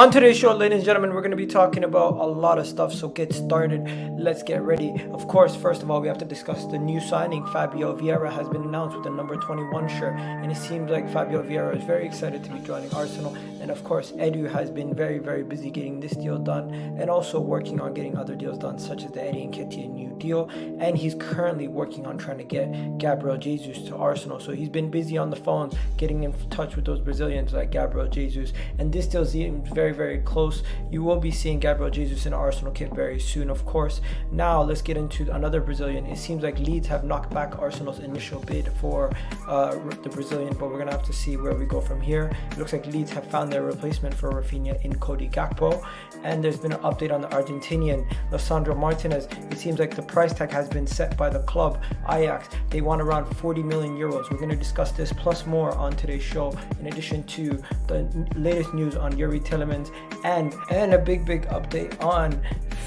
On today's show, ladies and gentlemen, we're going to be talking about a lot of stuff, so get started. Let's get ready. Of course, first of all, we have to discuss the new signing. Fabio VIEIRA has been announced with the number 21 shirt, and it seems like Fabio VIEIRA is very excited to be joining Arsenal. And of course, Edu has been very, very busy getting this deal done and also working on getting other deals done, such as the Eddie Nketiah new deal. And he's currently working on trying to get Gabriel Jesus to Arsenal. So he's been busy on the phone getting in touch with those Brazilians like Gabriel Jesus. And this deal seems very, very close. You will be seeing Gabriel Jesus in Arsenal kit very soon, of course. Now let's get into another Brazilian. It seems like Leeds have knocked back Arsenal's initial bid for the Brazilian, but we're gonna have to see where we go from here. It looks like Leeds have found their replacement for Raphinha in Cody Gakpo, and there's been an update on the Argentinian Lisandro Martinez. It seems like the price tag has been set by the club Ajax. They want around 40 million euros. We're going to discuss this plus more on today's show, in addition to the latest news on Yuri Tielemans and a big update on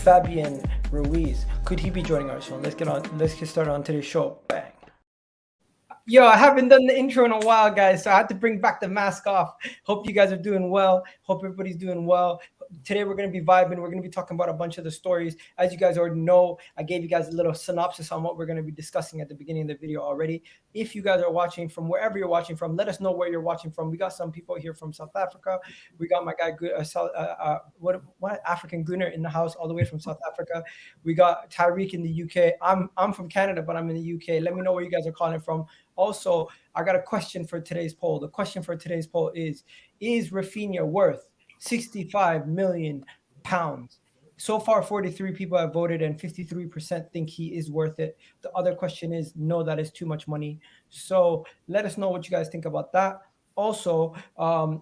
Fabian Ruiz. Could he be joining Arsenal? Let's get started on today's show. Bang. Yo, I haven't done the intro in a while, guys, so I had to bring back the mask off. Hope you guys are doing well. Hope everybody's doing well. Today we're going to be vibing. We're going to be talking about a bunch of the stories. As you guys already know, I gave you guys a little synopsis on what we're going to be discussing at the beginning of the video already. If you guys are watching from wherever you're watching from, let us know where you're watching from. We got some people here from South Africa. We got my guy, what African Gunner in the house all the way from South Africa. We got Tyreek in the UK. I'm from Canada, but I'm in the UK. Let me know where you guys are calling from. Also, I got a question for today's poll. The question for today's poll is Raphinha worth 65 million pounds? So far, 43 people have voted and 53% think he is worth it. The other question is, no, that is too much money. So let us know what you guys think about that. Also,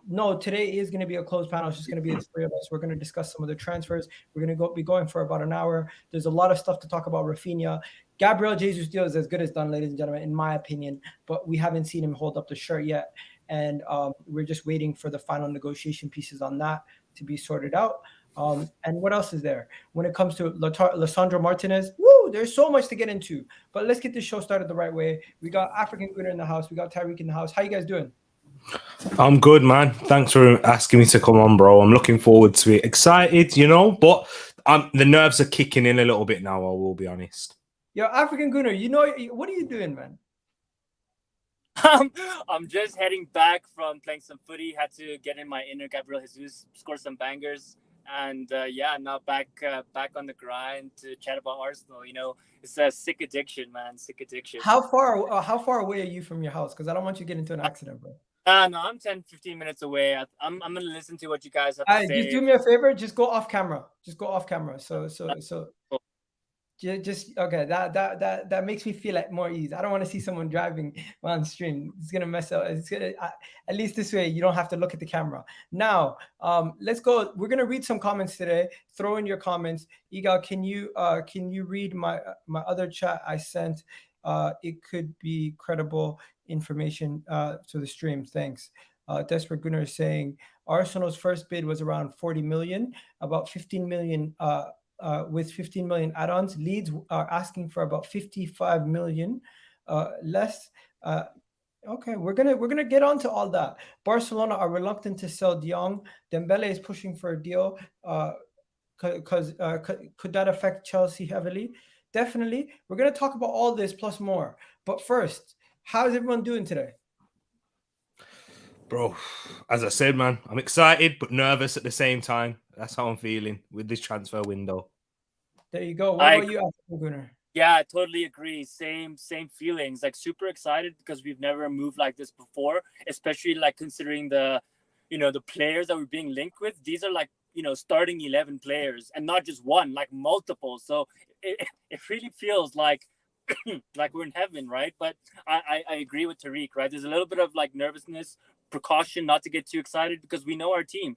no, today is going to be a closed panel. It's just going to be the three of us. We're going to discuss some of the transfers. We're going to be going for about an hour. There's a lot of stuff to talk about Raphinha. Gabriel Jesus deal is as good as done, ladies and gentlemen, in my opinion, but we haven't seen him hold up the shirt yet. And we're just waiting for the final negotiation pieces on that to be sorted out. And what else is there? When it comes to Lisandro Martinez, there's so much to get into. But let's get this show started the right way. We got African Gunner in the house. We got Tyreek in the house. How you guys doing? I'm good, man. Thanks for asking me to come on, bro. I'm looking forward to it. Excited, but the nerves are kicking in a little bit now, I will be honest. Yo, African Gunner, what are you doing, man? I'm just heading back from playing some footy. Had to get in my inner Gabriel Jesus, score some bangers, and now back on the grind to chat about Arsenal. It's a sick addiction, man. Sick addiction. How far away are you from your house? Because I don't want you to get into an accident, bro. No, I'm 10-15 minutes away. I'm gonna listen to what you guys have to say. Just do me a favor. Just go off camera. So. Just okay. That makes me feel like more ease. I don't want to see someone driving on stream. It's gonna mess up. It's gonna at least this way you don't have to look at the camera. Now, let's go. We're gonna read some comments today. Throw in your comments. Igal, can you read my other chat I sent? It could be credible information to the stream. Thanks. Desperate Gunnar is saying Arsenal's first bid was around 40 million, about 15 million. With 15 million add-ons. Leeds are asking for about 55 million less. Okay, we're gonna get onto all that. Barcelona are reluctant to sell De Jong. Dembele is pushing for a deal. Because could that affect Chelsea heavily? Definitely. We're gonna talk about all this plus more. But first, how's everyone doing today? Bro, as I said, man, I'm excited but nervous at the same time. That's how I'm feeling with this transfer window. There you go. What about you, Gunnar? Yeah, I totally agree. Same feelings. Like super excited because we've never moved like this before, especially like considering the players that we're being linked with. These are like, starting 11 players and not just one, like multiple. So it really feels like like we're in heaven, right? But I agree with Tariq, right? There's a little bit of like nervousness, precaution not to get too excited because we know our team,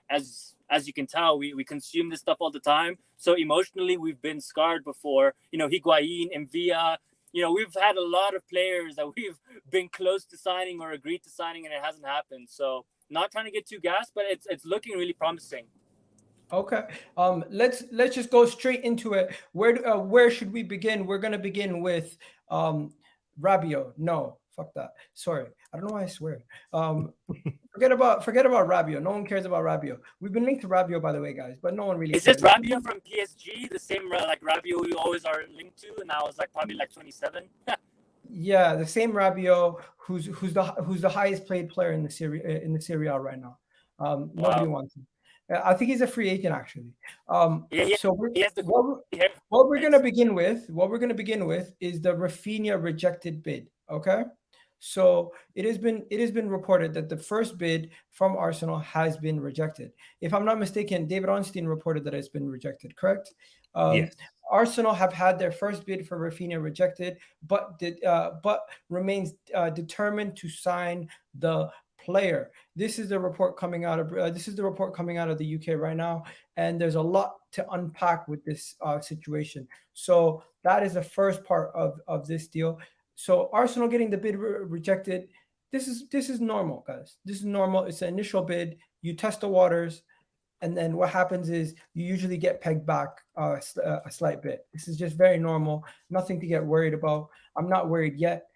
as you can tell, we consume this stuff all the time. So emotionally, we've been scarred before. Higuain, Envia. We've had a lot of players that we've been close to signing or agreed to signing, and it hasn't happened. So not trying to get too gassed, but it's looking really promising. Okay. Let's just go straight into it. Where should we begin? We're gonna begin with Rabiot. No. Fuck that. Sorry, I don't know why I swear. Forget about Rabiot. No one cares about Rabiot. We've been linked to Rabiot, by the way, guys, but no one really Is cares. this Rabiot from PSG, the same like Rabiot we always are linked to, and now it's like probably like 27? Yeah, the same Rabiot, who's the highest paid player in the Serie A right now. Nobody wants him. I think he's a free agent, actually. So what we're gonna begin with is the Raphinha rejected bid. Okay, so it has been reported that the first bid from Arsenal has been rejected. If I'm not mistaken, David Ornstein reported that it's been rejected. Correct? Yes. Arsenal have had their first bid for Raphinha rejected, but remains determined to sign the player. This is the report coming out of the UK right now, and there's a lot to unpack with this situation. So that is the first part of this deal. So Arsenal getting the bid rejected. This is normal, guys. This is normal. It's an initial bid. You test the waters. And then what happens is you usually get pegged back a slight bit. This is just very normal. Nothing to get worried about. I'm not worried yet.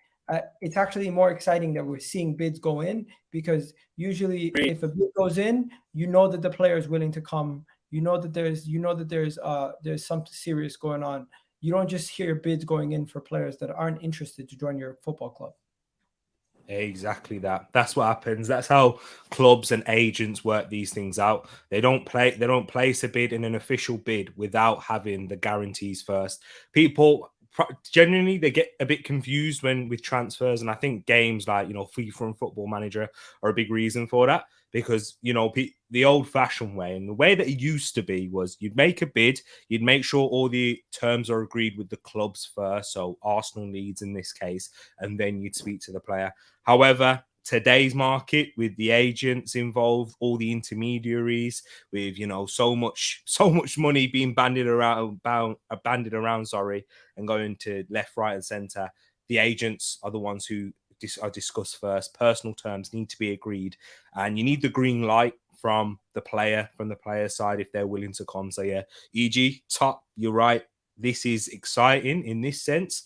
It's actually more exciting that we're seeing bids go in, because usually if a bid goes in, you know that the player is willing to come. You know that there's something serious going on. You don't just hear bids going in for players that aren't interested to join your football club. Exactly that. That's what happens. That's how clubs and agents work these things out. They don't place a bid in an official bid without having the guarantees first. People generally they get a bit confused with transfers, and I think games like FIFA and Football Manager are a big reason for that, because the old-fashioned way and the way that it used to be was you'd make a bid, you'd make sure all the terms are agreed with the clubs first, so Arsenal, Leeds in this case, and then you'd speak to the player. However, today's market, with the agents involved, all the intermediaries, with so much money being bandied around, and going to left, right, and centre, the agents are the ones who are discussed first. Personal terms need to be agreed, and you need the green light from the player side if they're willing to come. So yeah, EG top, you're right. This is exciting in this sense,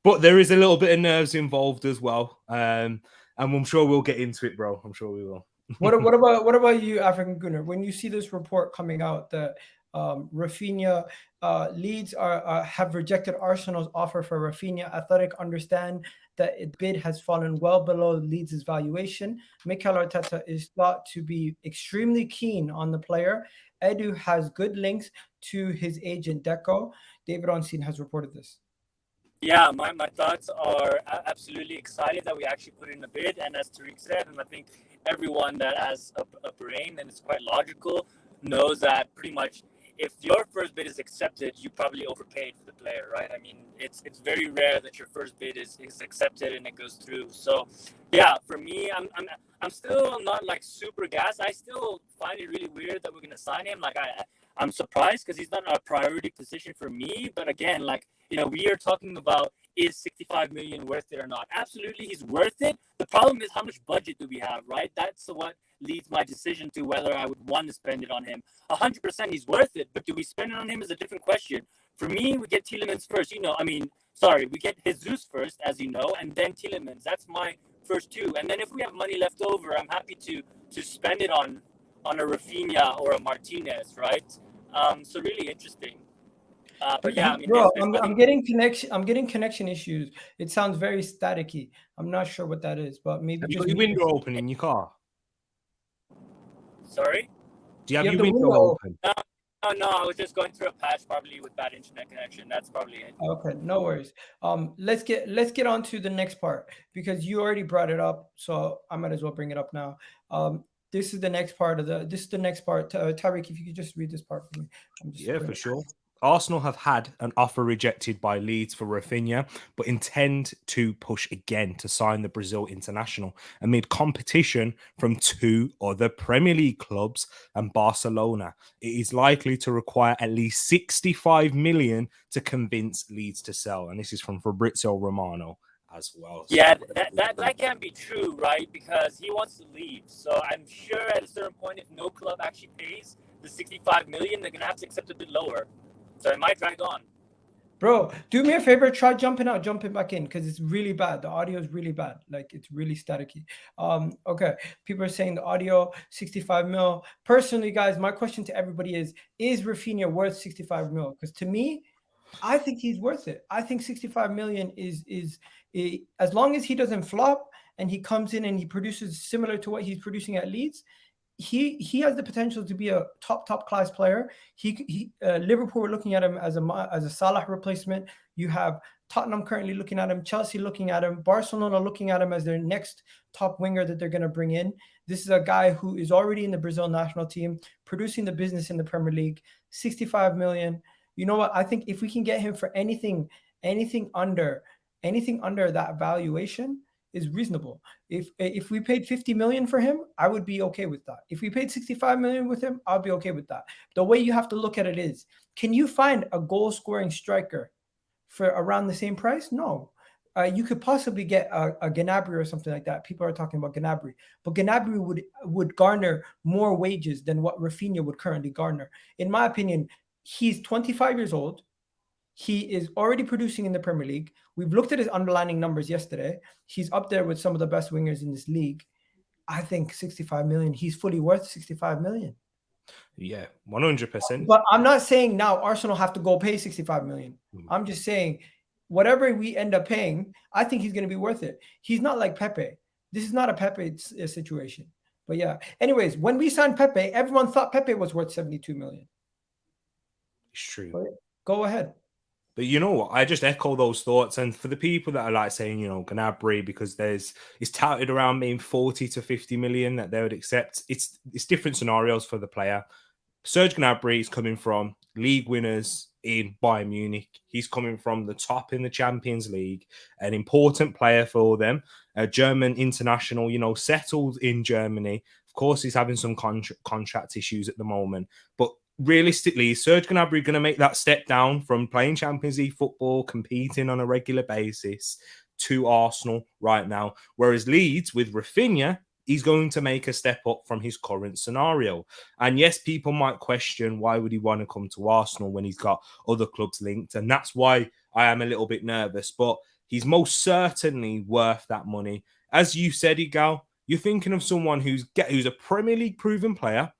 but there is a little bit of nerves involved as well. And I'm sure we'll get into it, bro. I'm sure we will. What about you, African Gunner? When you see this report coming out that Raphinha, Leeds have rejected Arsenal's offer for Raphinha. Athletic understand that its bid has fallen well below Leeds' valuation. Mikel Arteta is thought to be extremely keen on the player. Edu has good links to his agent Deco. David Ornstein has reported this. Yeah, my thoughts are absolutely excited that we actually put in a bid. And as Tariq said, and I think everyone that has a brain and it's quite logical knows that pretty much if your first bid is accepted, you probably overpaid for the player, right? I mean, it's very rare that your first bid is accepted and it goes through. So, yeah, for me, I'm still not like super gassed. I still find it really weird that we're gonna sign him. Like I'm surprised because he's not a priority position for me. But again, like we are talking about, is 65 million worth it or not? Absolutely, he's worth it. The problem is how much budget do we have, right? That's what leads my decision to whether I would want to spend it on him. 100% he's worth it, but do we spend it on him is a different question. For me, we get Tielemans first. We get Jesus first, as you know, and then Tielemans. That's my first two. And then if we have money left over, I'm happy to spend it on a Raphinha or a Martinez, right? So really interesting. But yeah, I mean, bro, I'm getting connection issues. It sounds very staticky. I'm not sure what that is, but maybe have you got your window open in your car? Sorry? Do you have your window open? No, I was just going through a patch, probably with bad internet connection. That's probably it. Okay, no worries. Let's get on to the next part, because you already brought it up, so I might as well bring it up now. This is the next part. Tariq, if you could just read this part for me. Yeah, for sure. Arsenal have had an offer rejected by Leeds for Raphinha, but intend to push again to sign the Brazil international amid competition from two other Premier League clubs and Barcelona. It is likely to require at least 65 million to convince Leeds to sell. And this is from Fabrizio Romano as well. Yeah, that can't be true, right? Because he wants to leave. So I'm sure at a certain point, if no club actually pays the 65 million, they're going to have to accept a bit lower. So it might drag on. Bro, do me a favor, try jumping out, jumping back in, because it's really bad. The audio is really bad. Like, it's really staticky. Okay. People are saying the audio 65 mil. Personally, guys, my question to everybody is Raphinha worth 65 mil? Because to me, I think he's worth it. I think 65 million is as long as he doesn't flop and he comes in and he produces similar to what he's producing at Leeds, he has the potential to be a top class player. Liverpool were looking at him as a Salah replacement. You have Tottenham currently looking at him, Chelsea looking at him, Barcelona looking at him as their next top winger that they're going to bring in. This is a guy who is already in the Brazil national team, producing the business in the Premier League. 65 million. You know what? I think if we can get him for anything under that valuation is reasonable. If we paid 50 million for him, I would be okay with that. If we paid 65 million with him, I'll be okay with that. The way you have to look at it is, can you find a goal scoring striker for around the same price? No. You could possibly get a Gnabry or something like that. People are talking about Gnabry, but Gnabry would garner more wages than what Raphinha would currently garner. In my opinion, he's 25 years old. He is already producing in the Premier League. We've looked at his underlying numbers yesterday. He's up there with some of the best wingers in this league. I think 65 million, he's fully worth 65 million. Yeah, 100%. But I'm not saying now Arsenal have to go pay 65 million. I'm just saying whatever we end up paying, I think he's going to be worth it. He's not like Pepe. This is not a Pepe situation. But yeah. Anyways, when we signed Pepe, everyone thought Pepe was worth 72 million. It's true. But go ahead. But you know what? I just echo those thoughts. And for the people that are like saying, you know, Gnabry, because it's touted around being 40 to 50 million that they would accept. It's different scenarios for the player. Serge Gnabry is coming from league winners in Bayern Munich. He's coming from the top in the Champions League, an important player for them, a German international, you know, settled in Germany. Of course, he's having some contract issues at the moment, but realistically, is Serge Gnabry going to make that step down from playing Champions League football, competing on a regular basis, to Arsenal right now? Whereas Leeds, with Raphinha, he's going to make a step up from his current scenario. And yes, people might question why would he want to come to Arsenal when he's got other clubs linked. And that's why I am a little bit nervous. But he's most certainly worth that money. As you said, Igal, you're thinking of someone who's a Premier League proven player,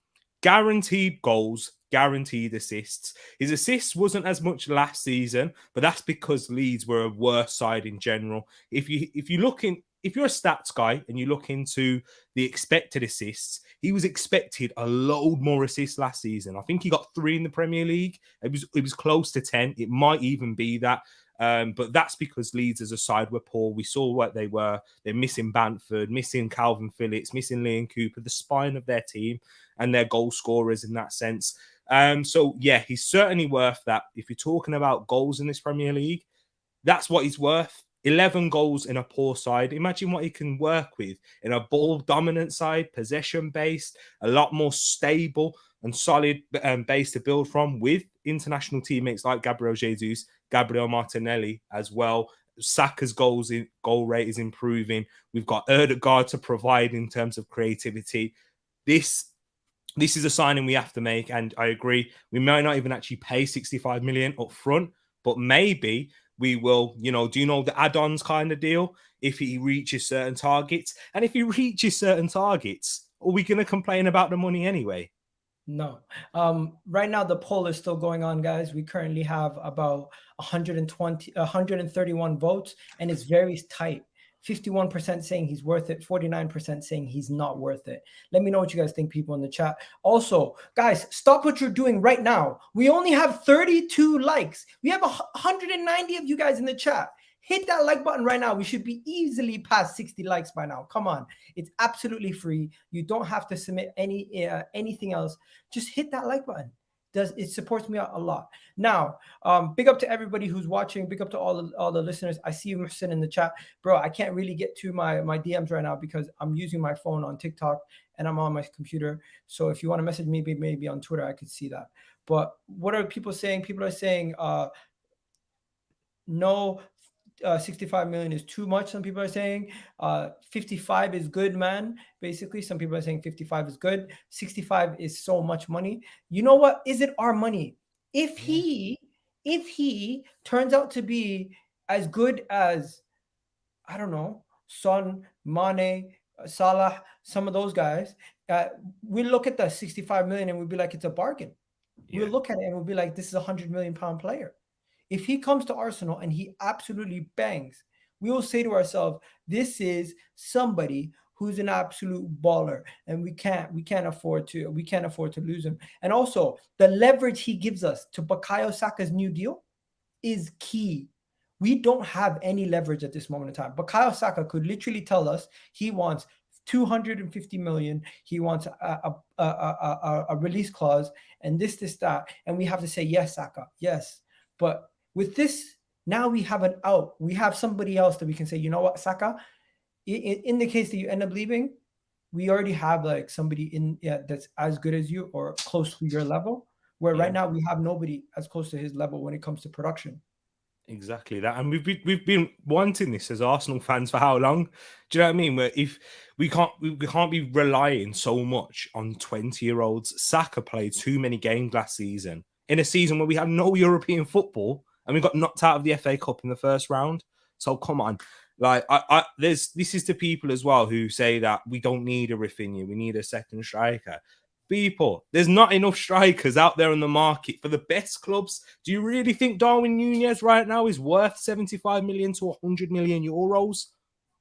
guaranteed goals, guaranteed assists. His assists wasn't as much last season, but that's because Leeds were a worse side in general. If you're a stats guy and you look into the expected assists, he was expected a load more assists last season. I think he got 3 in the Premier League. It was close to 10. It might even be that. But that's because Leeds as a side were poor. We saw what they were. They're missing Bamford, missing Calvin Phillips, missing Liam Cooper, the spine of their team and their goal scorers in that sense. So, yeah, he's certainly worth that. If you're talking about goals in this Premier League, that's what he's worth. 11 goals in a poor side. Imagine what he can work with in a ball-dominant side, possession-based, a lot more stable and solid base to build from, with international teammates like Gabriel Jesus, Gabriel Martinelli as well. Saka's goal rate is improving. We've got Ødegaard to provide in terms of creativity. This is a signing we have to make, and I agree. We might not even actually pay 65 million up front, but maybe we will, the add-ons kind of deal if he reaches certain targets. And if he reaches certain targets, are we going to complain about the money anyway? No. Right now, the poll is still going on, guys. We currently have about 131 votes, and it's very tight. 51% saying he's worth it, 49% saying he's not worth it. Let me know what you guys think, people in the chat. Also, guys, stop what you're doing right now. We only have 32 likes. We have 190 of you guys in the chat. Hit that like button right now. We should be easily past 60 likes by now. Come on. It's absolutely free. You don't have to submit anything else. Just hit that like button. It supports me a lot. Now, big up to everybody who's watching. Big up to all the listeners. I see you, Muhsin, in the chat. Bro, I can't really get to my DMs right now because I'm using my phone on TikTok and I'm on my computer. So if you want to message me, maybe on Twitter, I could see that. But what are people saying? People are saying no, 65 million is too much. Some people are saying 55 is good, man. Basically, some people are saying 55 is good. 65 is so much money. You know what? Is it our money? If he if he turns out to be as good as, I don't know, Son, Mane, Salah, some of those guys, uh, we look at the 65 million and we'd be like, it's a bargain. We'll Yeah. look at it and we'll be like, this is a £100 million player. If he comes to Arsenal and he absolutely bangs, we will say to ourselves, this is somebody who's an absolute baller, and we can't afford to lose him. And also, the leverage he gives us to Bukayo Saka's new deal is key. We don't have any leverage at this moment in time. Bukayo Saka could literally tell us he wants 250 million. He wants a release clause and this, that, and we have to say yes, Saka, yes. But with this, now we have an out. We have somebody else that we can say, you know what, Saka, in the case that you end up leaving, we already have like somebody that's as good as you or close to your level. Where right now we have nobody as close to his level when it comes to production. Exactly that, and we've been wanting this as Arsenal fans for how long? Do you know what I mean? Where if we can't be relying so much on 20-year-olds. Saka played too many games last season in a season where we had no European football and we got knocked out of the FA Cup in the first round. So come on, like this is to people as well who say that we don't need a Raphinha, we need a second striker. People, there's not enough strikers out there in the market for the best clubs. Do you really think Darwin Núñez right now is worth 75 million to 100 million euros?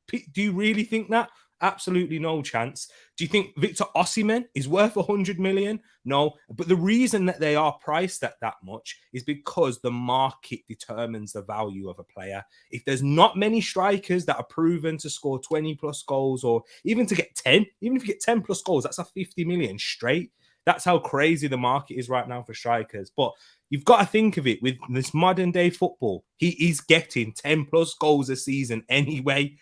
Do you really think that? Absolutely no chance. Do you think Victor Osimhen is worth 100 million? No. But the reason that they are priced at that much is because the market determines the value of a player. If there's not many strikers that are proven to score 20 plus goals, or even to get 10, even if you get 10 plus goals, that's a 50 million straight. That's how crazy the market is right now for strikers. But you've got to think of it with this modern day football. He is getting 10 plus goals a season anyway,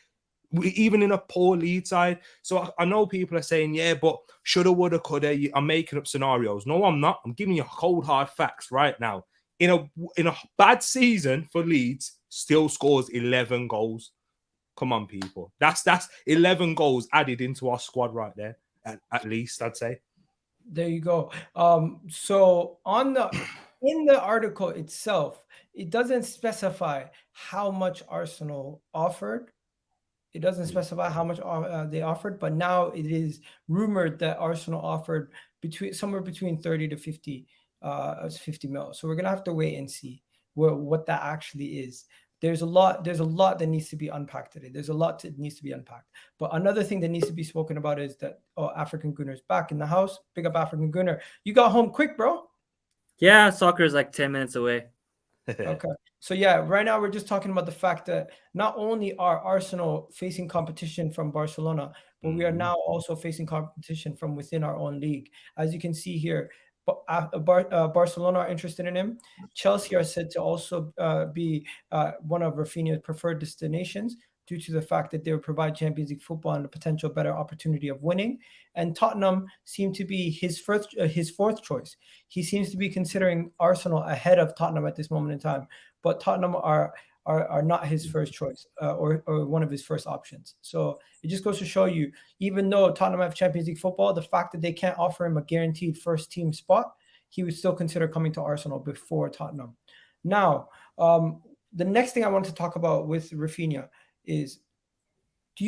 even in a poor lead side. So I know people are saying, yeah, but shoulda, woulda, coulda. I'm making up scenarios. No, I'm not. I'm giving you cold, hard facts right now. In a bad season for Leeds, still scores 11 goals. Come on, people. That's 11 goals added into our squad right there, at least, I'd say. There you go. So in the article itself, it doesn't specify how much Arsenal offered. It doesn't specify how much they offered, but now it is rumored that Arsenal offered somewhere between 30 to 50 mil. So we're gonna have to wait and see what that actually is. There's a lot that needs to be unpacked today. There's a lot that needs to be unpacked. But another thing that needs to be spoken about is that African Gunner's back in the house. Big up African Gunner. You got home quick, bro. Yeah, soccer is like 10 minutes away. Okay. So yeah, right now we're just talking about the fact that not only are Arsenal facing competition from Barcelona, but we are now also facing competition from within our own league. As you can see here, Barcelona are interested in him. Chelsea are said to also be one of Raphinha's preferred destinations due to the fact that they will provide Champions League football and a potential better opportunity of winning. And Tottenham seem to be his fourth choice. He seems to be considering Arsenal ahead of Tottenham at this moment in time, but Tottenham are not his first choice or one of his first options. So it just goes to show you, even though Tottenham have Champions League football, the fact that they can't offer him a guaranteed first team spot, he would still consider coming to Arsenal before Tottenham. Now, the next thing I want to talk about with Raphinha is,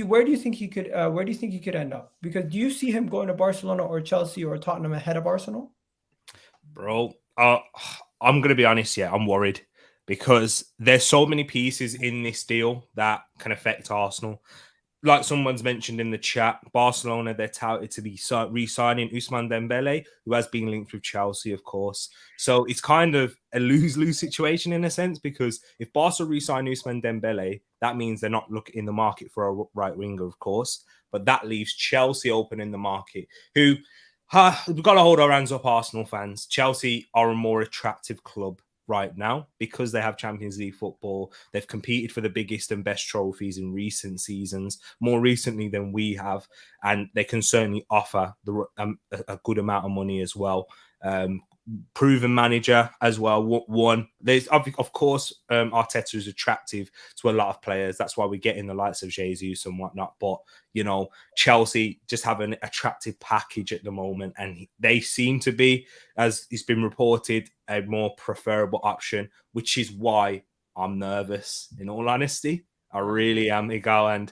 where do you think he could end up? Because do you see him going to Barcelona or Chelsea or Tottenham ahead of Arsenal? Bro, I'm gonna be honest, yeah, I'm worried because there's so many pieces in this deal that can affect Arsenal. Like someone's mentioned in the chat, Barcelona, they're touted to be re-signing Ousmane Dembele, who has been linked with Chelsea, of course. So it's kind of a lose-lose situation in a sense, because if Barca re-sign Ousmane Dembele, that means they're not looking in the market for a right winger, of course. But that leaves Chelsea open in the market, who we've got to hold our hands up, Arsenal fans. Chelsea are a more attractive club right now because they have Champions League football. They've competed for the biggest and best trophies in recent seasons, more recently than we have, and they can certainly offer a good amount of money as well. proven manager as well. One, there's of course Arteta is attractive to a lot of players. That's why we get in the likes of Jesus and whatnot. But you know, Chelsea just have an attractive package at the moment, and they seem to be, as it's been reported, a more preferable option, which is why I'm nervous. In all honesty, I really am, Igal, and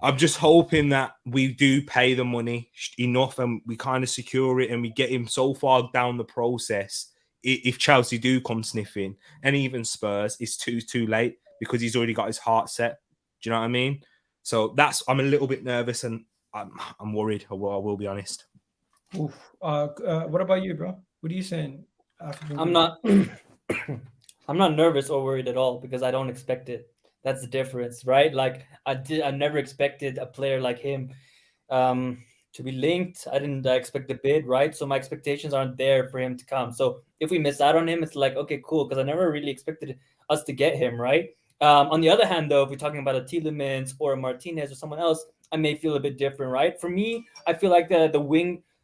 I'm just hoping that we do pay the money enough and we kind of secure it and we get him so far down the process. If Chelsea do come sniffing, and even Spurs, it's too late because he's already got his heart set. Do you know what I mean? So I'm a little bit nervous and I'm worried. I will be honest. Oof. What about you, bro? What are you saying? I'm not I'm not nervous or worried at all because I don't expect it. That's the difference, right? Like I never expected a player like him to be linked. I didn't expect the bid, right? So my expectations aren't there for him to come. So if we miss out on him, it's like, okay, cool, because I never really expected us to get him, right? On the other hand, though, if we're talking about a Tielemans or a Martinez or someone else, I may feel a bit different, right? For me, I feel like the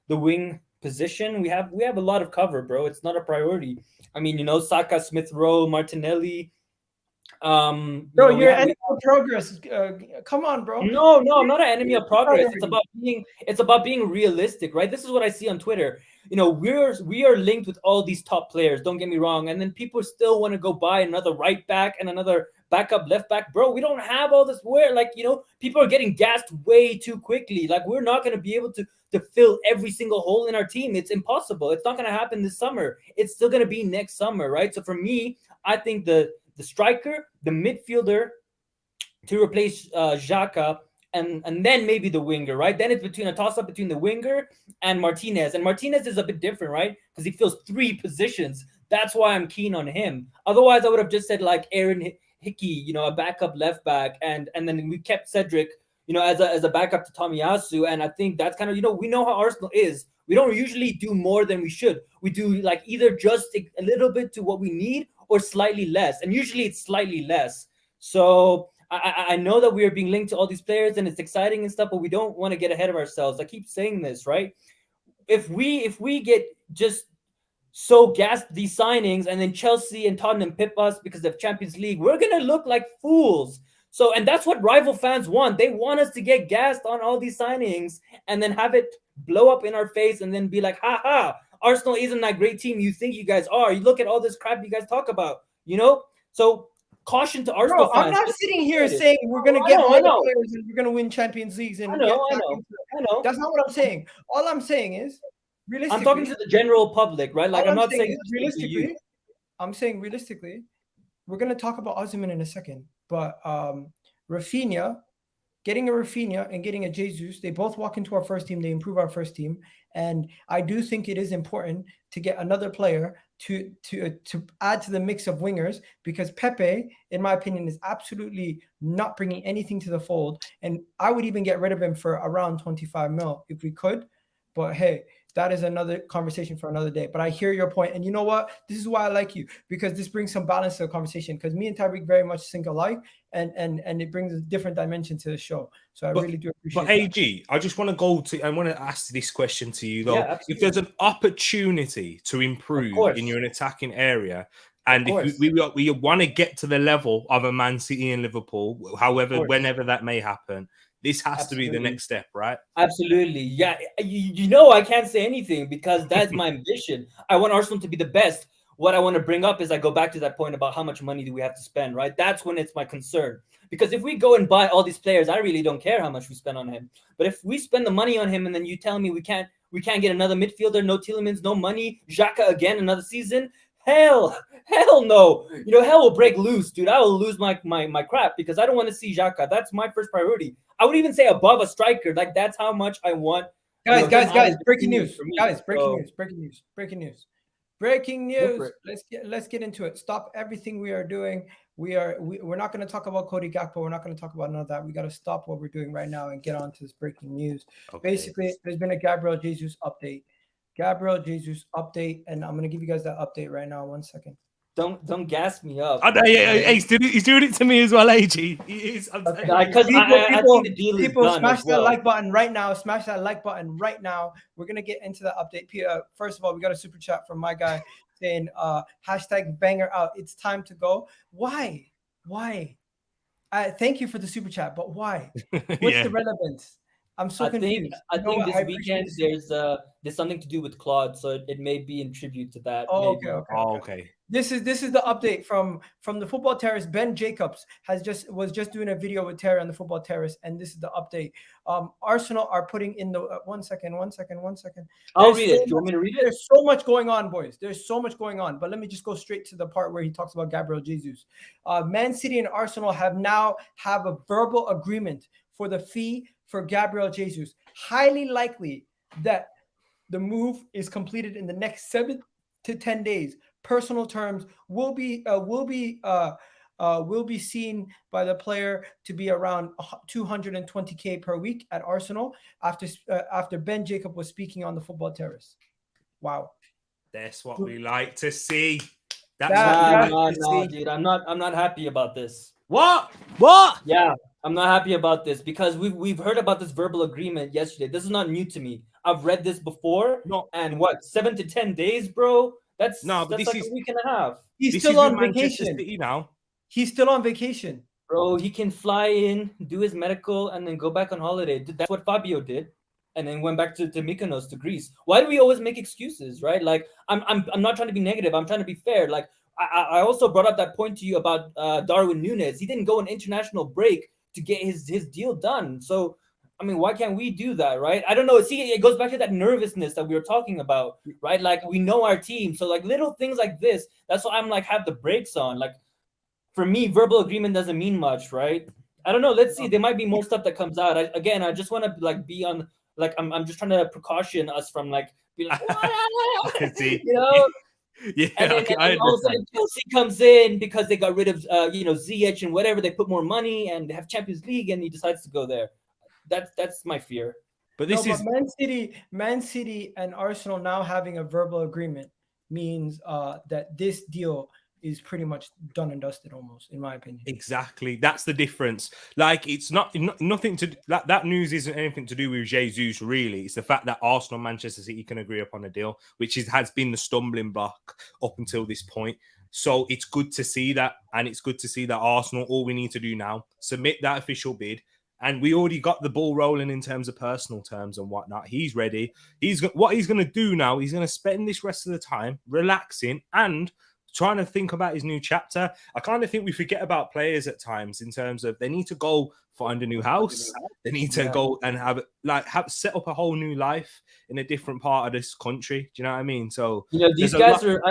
wing position, we have a lot of cover, bro. It's not a priority. I mean, you know, Saka, Smith Rowe, Martinelli. Bro, you're enemy of progress. Come on, bro. No, I'm not an enemy of progress. It's about being realistic, right? This is what I see on Twitter. You know, we are linked with all these top players. Don't get me wrong, and then people still want to go buy another right back and another backup left back. Bro, we don't have all this. Where, like, you know, people are getting gassed way too quickly. Like, we're not going to be able to fill every single hole in our team. It's impossible. It's not going to happen this summer. It's still going to be next summer, right? So for me, I think the striker, the midfielder to replace Xhaka, and then maybe the winger, right? Then it's between a toss-up between the winger and Martinez. And Martinez is a bit different, right? Because he fills 3 positions. That's why I'm keen on him. Otherwise, I would have just said like Aaron Hickey, you know, a backup left back, and then we kept Cedric, you know, as a backup to Tomiyasu. And I think that's kind of, you know, we know how Arsenal is. We don't usually do more than we should. We do like either just a little bit to what we need or slightly less. And usually it's slightly less. So I know that we are being linked to all these players and it's exciting and stuff, but we don't want to get ahead of ourselves. I keep saying this, right? If we get just so gassed these signings and then Chelsea and Tottenham pip us because of Champions League, we're going to look like fools. So, and that's what rival fans want. They want us to get gassed on all these signings and then have it blow up in our face and then be like, ha, Arsenal isn't that great team you think you guys are. You look at all this crap you guys talk about, you know? So caution to Arsenal fans. I'm not sitting here saying we're going to get all the players and we're going to win Champions Leagues. And I know. That's not what I'm saying. All I'm saying is, realistically, I'm talking to the general public, right? Like, I'm not saying realistically. I'm saying realistically, we're going to talk about Osimhen in a second. But Raphinha, getting a Raphinha and getting a Jesus, they both walk into our first team. They improve our first team. And I do think it is important to get another player to add to the mix of wingers, because Pepe, in my opinion, is absolutely not bringing anything to the fold. And I would even get rid of him for around 25 mil if we could. But hey, that is another conversation for another day. But I hear your point. And you know what? This is why I like you, because this brings some balance to the conversation, because me and Tyreek very much think alike, and it brings a different dimension to the show. So I really do appreciate it. But AG, I just want to ask this question to you, though. Yeah, if there's an opportunity to improve in your attacking area, and if we want to get to the level of a Man City and Liverpool, however, whenever that may happen, this has to be the next step, right? Absolutely. Yeah. You know, I can't say anything because that's my ambition. I want Arsenal to be the best. What I want to bring up is I go back to that point about how much money do we have to spend, right? That's when it's my concern. Because if we go and buy all these players, I really don't care how much we spend on him. But if we spend the money on him and then you tell me we can't get another midfielder, no Tielemans, no money, Xhaka again another season, hell no. You know, hell will break loose, dude. I will lose my crap because I don't want to see Xhaka. That's my first priority. I would even say above a striker. Like, that's how much I want. Guys, breaking news. Guys, breaking news. Let's get into it. Stop everything we are doing. We're not going to talk about Cody Gakpo. We're not going to talk about none of that. We got to stop what we're doing right now and get on to this breaking news. Okay. Basically, there's been a Gabriel Jesus update. And I'm going to give you guys that update right now. 1 second. don't gas me up. I know, yeah, he's doing it to me as well, AG. He is. I'm telling you. Because I think the deal is done smash as well. that like button right now. Smash that like button right now. We're gonna get into the update. First of all, we got a super chat from my guy saying hashtag banger out. It's time to go. Why? Thank you for the super chat, but why? What's the relevance? I'm so confused. I think this weekend there's something to do with Claude, so it may be in tribute to that. Oh, maybe. okay. This is the update from the Football Terrace. Ben Jacobs was just doing a video with Terry on the Football Terrace, and this is the update. Arsenal are putting in the one second. I'll read it. Do you want me to read it? There's so much going on, boys. There's so much going on. But let me just go straight to the part where he talks about Gabriel Jesus. Man City and Arsenal have a verbal agreement for the fee for Gabriel Jesus. Highly likely that the move is completed in the next 7 to 10 days. Personal terms will be seen by the player to be around 220K per week at Arsenal after Ben Jacob was speaking on the Football Terrace. Wow, that's what we like to see. Dude, I'm not happy about this. What? Yeah, I'm not happy about this because we've heard about this verbal agreement yesterday. This is not new to me. I've read this before. No, and 7 to 10 days, bro. That's like a week and a half. He's still on vacation now. He's still on vacation, bro. He can fly in, do his medical, and then go back on holiday. That's what Fabio did, and then went back to Mykonos, to Greece. Why do we always make excuses, right? Like I'm not trying to be negative. I'm trying to be fair. Like I also brought up that point to you about Darwin Núñez. He didn't go on international break to get his deal done. So, I mean, why can't we do that, right? I don't know. See, it goes back to that nervousness that we were talking about, right? Like, we know our team. So, like, little things like this, that's why I'm, like, have the brakes on. Like, for me, verbal agreement doesn't mean much, right? I don't know. Let's see. There might be more stuff that comes out. I just want to, like, be on, like, I'm just trying to precaution us from, like, being like, you know? Yeah, and then all of a sudden Chelsea comes in because they got rid of Ziyech and whatever. They put more money and they have Champions League, and he decides to go there. That's my fear. But Man City and Arsenal now having a verbal agreement means that this deal is pretty much done and dusted, almost, in my opinion. Exactly, that's the difference. Like, it's nothing to that news isn't anything to do with Jesus, really. It's the fact that Arsenal and Manchester City can agree upon a deal, which has been the stumbling block up until this point. So it's good to see that, and it's good to see that Arsenal, all we need to do now, submit that official bid, and we already got the ball rolling in terms of personal terms and whatnot. He's ready. What he's going to do now, he's going to spend this rest of the time relaxing and trying to think about his new chapter. I kind of think we forget about players at times in terms of they need to go find a new house. They need to go and have set up a whole new life in a different part of this country. Do you know what I mean? So, these guys are.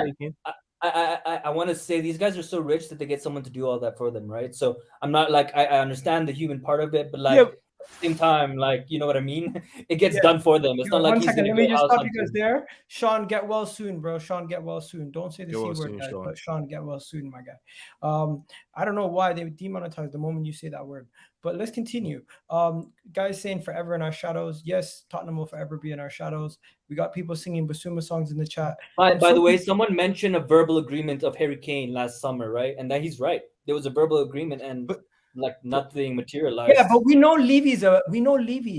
I want to say these guys are so rich that they get someone to do all that for them, right? So I'm not like I understand the human part of it, but like. Yeah. At the same time, like, you know what I mean? It gets done for them. It's not like he's going to let me just stop you guys there. Sean, get well soon, bro. Sean, get well soon. Don't say the C word, guys, but Sean, get well soon, my guy. I don't know why they would demonetize the moment you say that word, but let's continue. Guys saying forever in our shadows. Yes, Tottenham will forever be in our shadows. We got people singing Basuma songs in the chat. By the way, someone mentioned a verbal agreement of Harry Kane last summer, right? And that he's right. There was a verbal agreement, and like nothing materialized. Yeah, but we know Levy.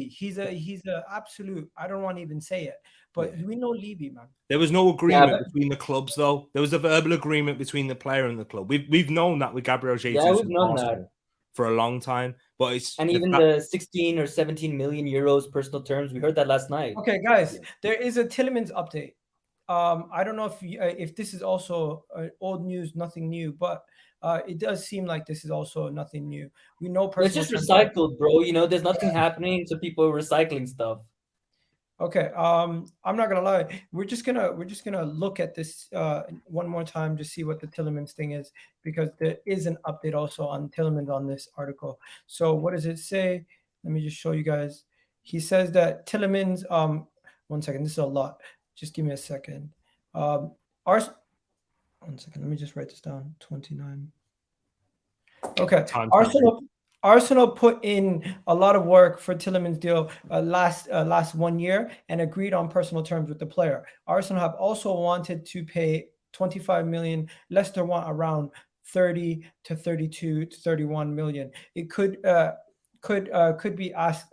He's a absolute. I don't want to even say it, but we know Levy, man. There was no agreement between the clubs, though. There was a verbal agreement between the player and the club. We've known that with Gabriel Jesus. Yeah, we've known that for a long time. But even the 16 or 17 million euros personal terms. We heard that last night. Okay, guys, there is a Tielemans update. I don't know if this is also old news, nothing new, but. It does seem like this is also nothing new. We know it's just recycled, bro. There's nothing happening, so people are recycling stuff. Okay. I'm not gonna lie. We're just gonna look at this one more time to see what the Tielemans thing is, because there is an update also on Tielemans on this article. So what does it say? Let me just show you guys. He says that Tielemans. 1 second. This is a lot. Just give me a second. One second, let me just write this down. 29. Okay. Arsenal put in a lot of work for Tielemans' deal last 1 year and agreed on personal terms with the player. Arsenal have also wanted to pay 25 million. Leicester want around 30 to 32 to 31 million. It could be asked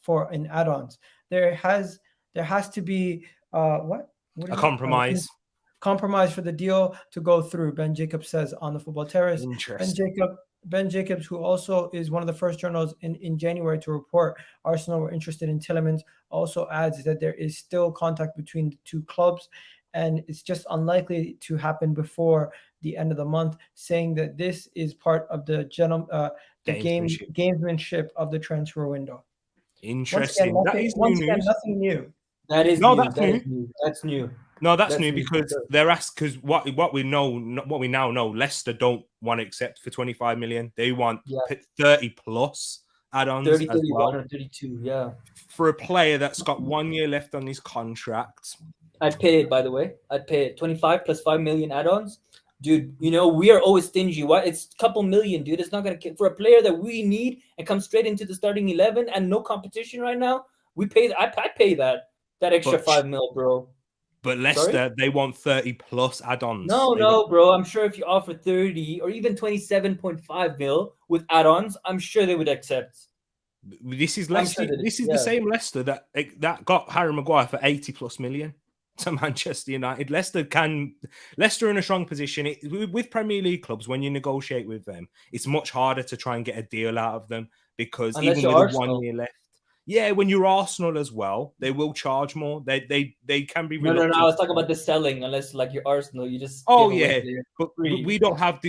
for an add-ons. There has to be a compromise. Compromise for the deal to go through. Ben Jacobs says on the Football Terrace. Ben Jacobs, who also is one of the first journals in January to report Arsenal were interested in Tielemans, also adds that there is still contact between the two clubs, and it's just unlikely to happen before the end of the month, saying that this is part of the gamesmanship of the transfer window. Interesting. Nothing new. That is no, new. that's new. That's new. No, that's new because they're asked because what we now know, Leicester don't want to accept for 25 million. They want 30 plus add-ons 30, as 31, well. or 32, yeah. For a player that's got 1 year left on his contract. I'd pay it, by the way. I'd pay it. 25 plus 5 million add-ons. Dude, we are always stingy. What? It's a couple million, dude. It's not going to... For a player that we need and come straight into the starting 11 and no competition right now, I pay that extra 5 mil, bro. But Leicester, they want 30 plus add-ons. No, bro. I'm sure if you offer 30 or even 27.5 mil with add-ons, I'm sure they would accept. This is Leicester. This is the same Leicester that got Harry Maguire for 80 plus million to Manchester United. Leicester in a strong position. With Premier League clubs, when you negotiate with them, it's much harder to try and get a deal out of them because unless even with 1 year left. Yeah, when you're Arsenal as well, they will charge more. They can be reluctant. No. I was talking about the selling. Unless like you're Arsenal, you just but we don't have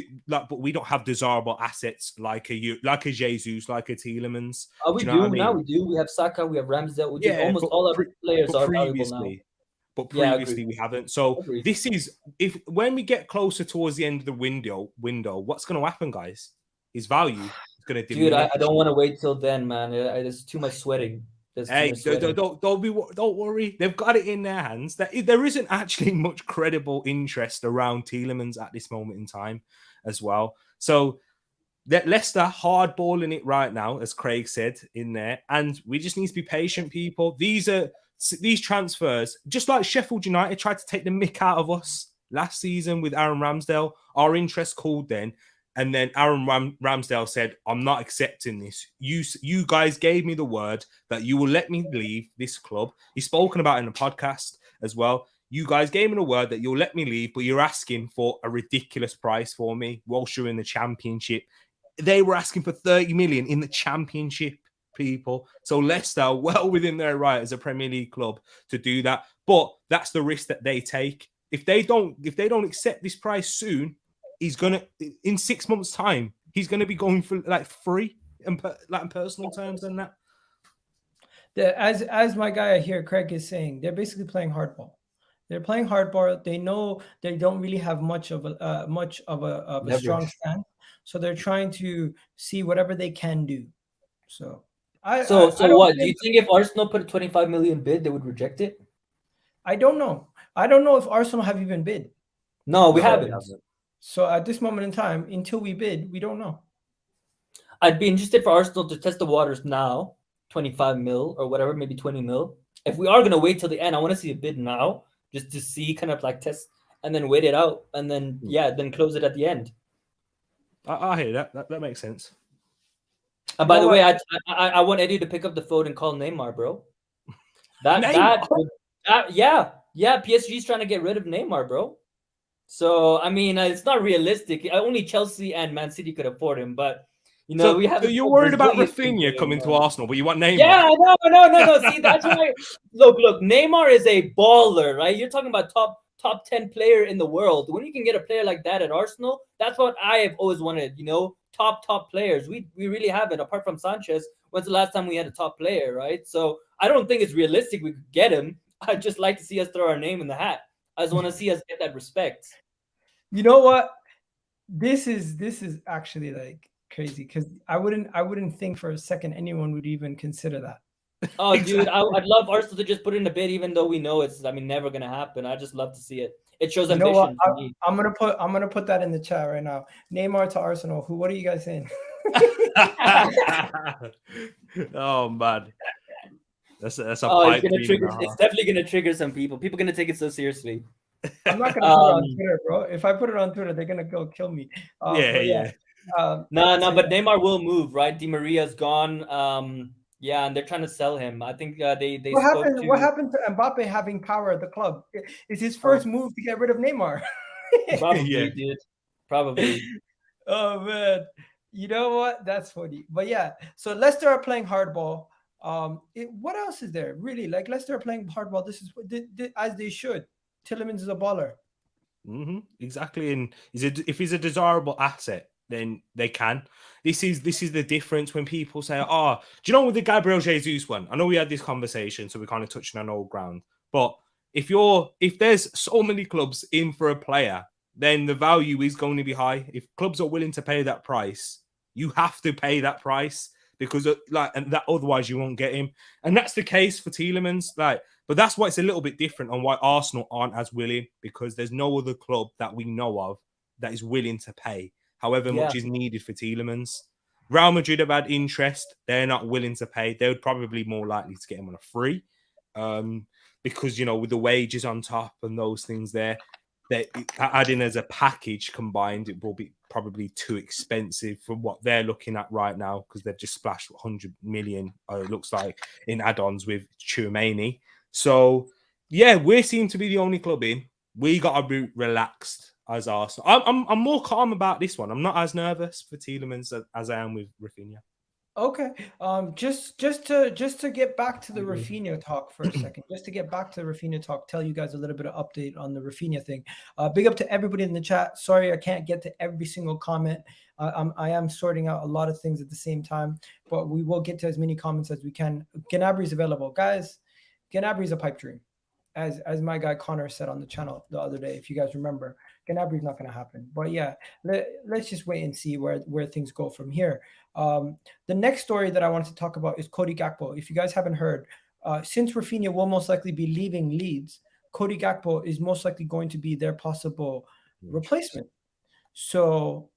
desirable assets like a Jesus, like a Tielemans. We do. Now we do. We have Saka. We have Ramsdale. Almost all our players are valuable now. But previously we haven't. So this is when we get closer towards the end of the window, what's going to happen, guys? His value. Dude, I don't want to wait till then, man. There's too much sweating. Don't worry. They've got it in their hands. There isn't actually much credible interest around Tielemans at this moment in time as well. So Leicester hardballing it right now, as Craig said in there. And we just need to be patient, people. These transfers, just like Sheffield United tried to take the mick out of us last season with Aaron Ramsdale, our interest cooled then. And then Aaron Ramsdale said, I'm not accepting this. You guys gave me the word that you will let me leave this club. He's spoken about it in the podcast as well. You guys gave me the word that you'll let me leave, but you're asking for a ridiculous price for me whilst you're in the Championship. They were asking for 30 million in the Championship, people. So Leicester, well within their right as a Premier League club to do that. But that's the risk that they take. If they don't accept this price soon, he's gonna in 6 months' time. He's gonna be going for like free and in personal terms and that. As my guy here, Craig, is saying, they're basically playing hardball. They're playing hardball. They know they don't really have much of a strong stand, so they're trying to see whatever they can do. So what do you think? If Arsenal put a 25 million bid, they would reject it? I don't know. I don't know if Arsenal have even bid. No, we haven't. So at this moment in time, until we bid, we don't know. I'd be interested for Arsenal to test the waters now, 25 mil or whatever, maybe 20 mil. If we are going to wait till the end, I want to see a bid now just to see, kind of like test and then wait it out and then, then close it at the end. I hear that. That makes sense. And by the way, I want Eddie to pick up the phone and call Neymar, bro. PSG's trying to get rid of Neymar, bro. So, I mean, it's not realistic. Only Chelsea and Man City could afford him, but, we have... So you're worried about Raphinha coming to Arsenal, but you want Neymar? Yeah, no. See, that's why... Look, Neymar is a baller, right? You're talking about top 10 player in the world. When you can get a player like that at Arsenal, that's what I have always wanted, top players. We really haven't, apart from Sanchez. When's the last time we had a top player, right? So, I don't think it's realistic we could get him. I'd just like to see us throw our name in the hat. I just want to see us get that respect. You know what? This is actually like crazy because I wouldn't think for a second anyone would even consider that. Oh, exactly. Dude, I'd love Arsenal to just put in a bid, even though we know it's never gonna happen. I just love to see it. It shows ambition. I'm gonna put that in the chat right now. Neymar to Arsenal. What are you guys saying? Oh man, that's a it's definitely gonna trigger some people. People are gonna take it so seriously. I'm not gonna put it on Twitter, bro. If I put it on Twitter, they're gonna go kill me. Yeah. But Neymar will move, right? Di Maria's gone. Yeah, and they're trying to sell him. I think they What spoke happened? to. What happened to Mbappe having power at the club? Is his first move to get rid of Neymar? Probably, Yeah. dude. Probably. Oh man, you know what? That's funny. But yeah, so Leicester are playing hardball. What else is there really? Like Leicester are playing hardball. This is as they should. Tielemans is a baller. Exactly, and if he's a desirable asset, then they can. This is the difference when people say, "Oh, do you know with the Gabriel Jesus one?" I know we had this conversation, so we're kind of touching on old ground. But if there's so many clubs in for a player, then the value is going to be high. If clubs are willing to pay that price, you have to pay that price because otherwise you won't get him. And that's the case for Tielemans. But that's why it's a little bit different on why Arsenal aren't as willing, because there's no other club that we know of that is willing to pay however much is needed for Tielemans. Real Madrid have had interest. They're not willing to pay. They would probably more likely to get him on a free because, with the wages on top and those things there, they adding as a package combined, it will be probably too expensive for what they're looking at right now because they've just splashed 100 million, it looks like, in add-ons with Tchouameni. So, yeah, we seem to be the only club in. We got to be relaxed as Arsenal. I'm more calm about this one. I'm not as nervous for Tielemans as I am with Raphinha. Okay. Just to get back to the Raphinha talk for a second. Just to get back to the Raphinha talk, tell you guys a little bit of update on the Raphinha thing. Big up to everybody in the chat. Sorry, I can't get to every single comment. I am sorting out a lot of things at the same time, but we will get to as many comments as we can. Gnabry is available, guys. Gnabry is a pipe dream, as my guy Connor said on the channel the other day. If you guys remember, Gnabry is not going to happen. But yeah, let's just wait and see where things go from here. The next story that I wanted to talk about is Cody Gakpo. If you guys haven't heard, since Raphinha will most likely be leaving Leeds, Cody Gakpo is most likely going to be their possible replacement. So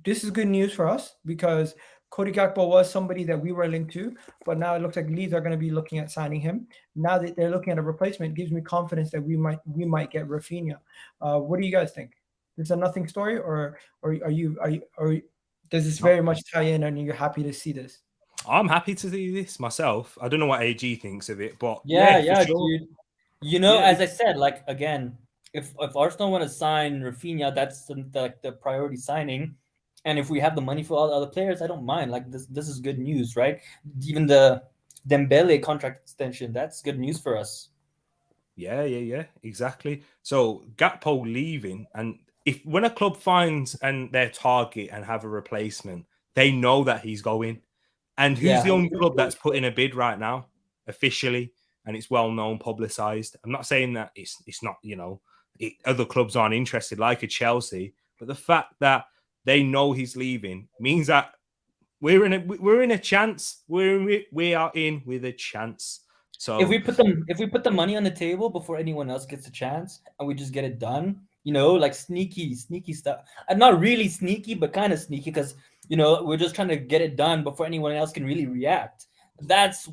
this is good news for us because Cody Gakpo was somebody that we were linked to, but now it looks like Leeds are going to be looking at signing him. Now that they're looking at a replacement, gives me confidence that we might get Raphinha. What do you guys think? Is a nothing story, or does this very much tie in, and you're happy to see this? I'm happy to see this myself. I don't know what AG thinks of it, but yeah, sure. dude. As I said, like again, if Arsenal want to sign Raphinha, that's the priority signing. And if we have the money for all the other players, I don't mind. Like this is good news, right? Even the Dembele contract extension, that's good news for us. Yeah, exactly. So Gakpo leaving, and when a club finds their target and have a replacement, they know that he's going. And who's the only club that's put in a bid right now, officially, and it's well known, publicized? I'm not saying that it's not, other clubs aren't interested, like a Chelsea, but the fact that they know he's leaving means that we're in a chance. We are in with a chance. So if we put the money on the table before anyone else gets a chance, and we just get it done, like sneaky stuff. And not really sneaky, but kind of sneaky because we're just trying to get it done before anyone else can really react. That's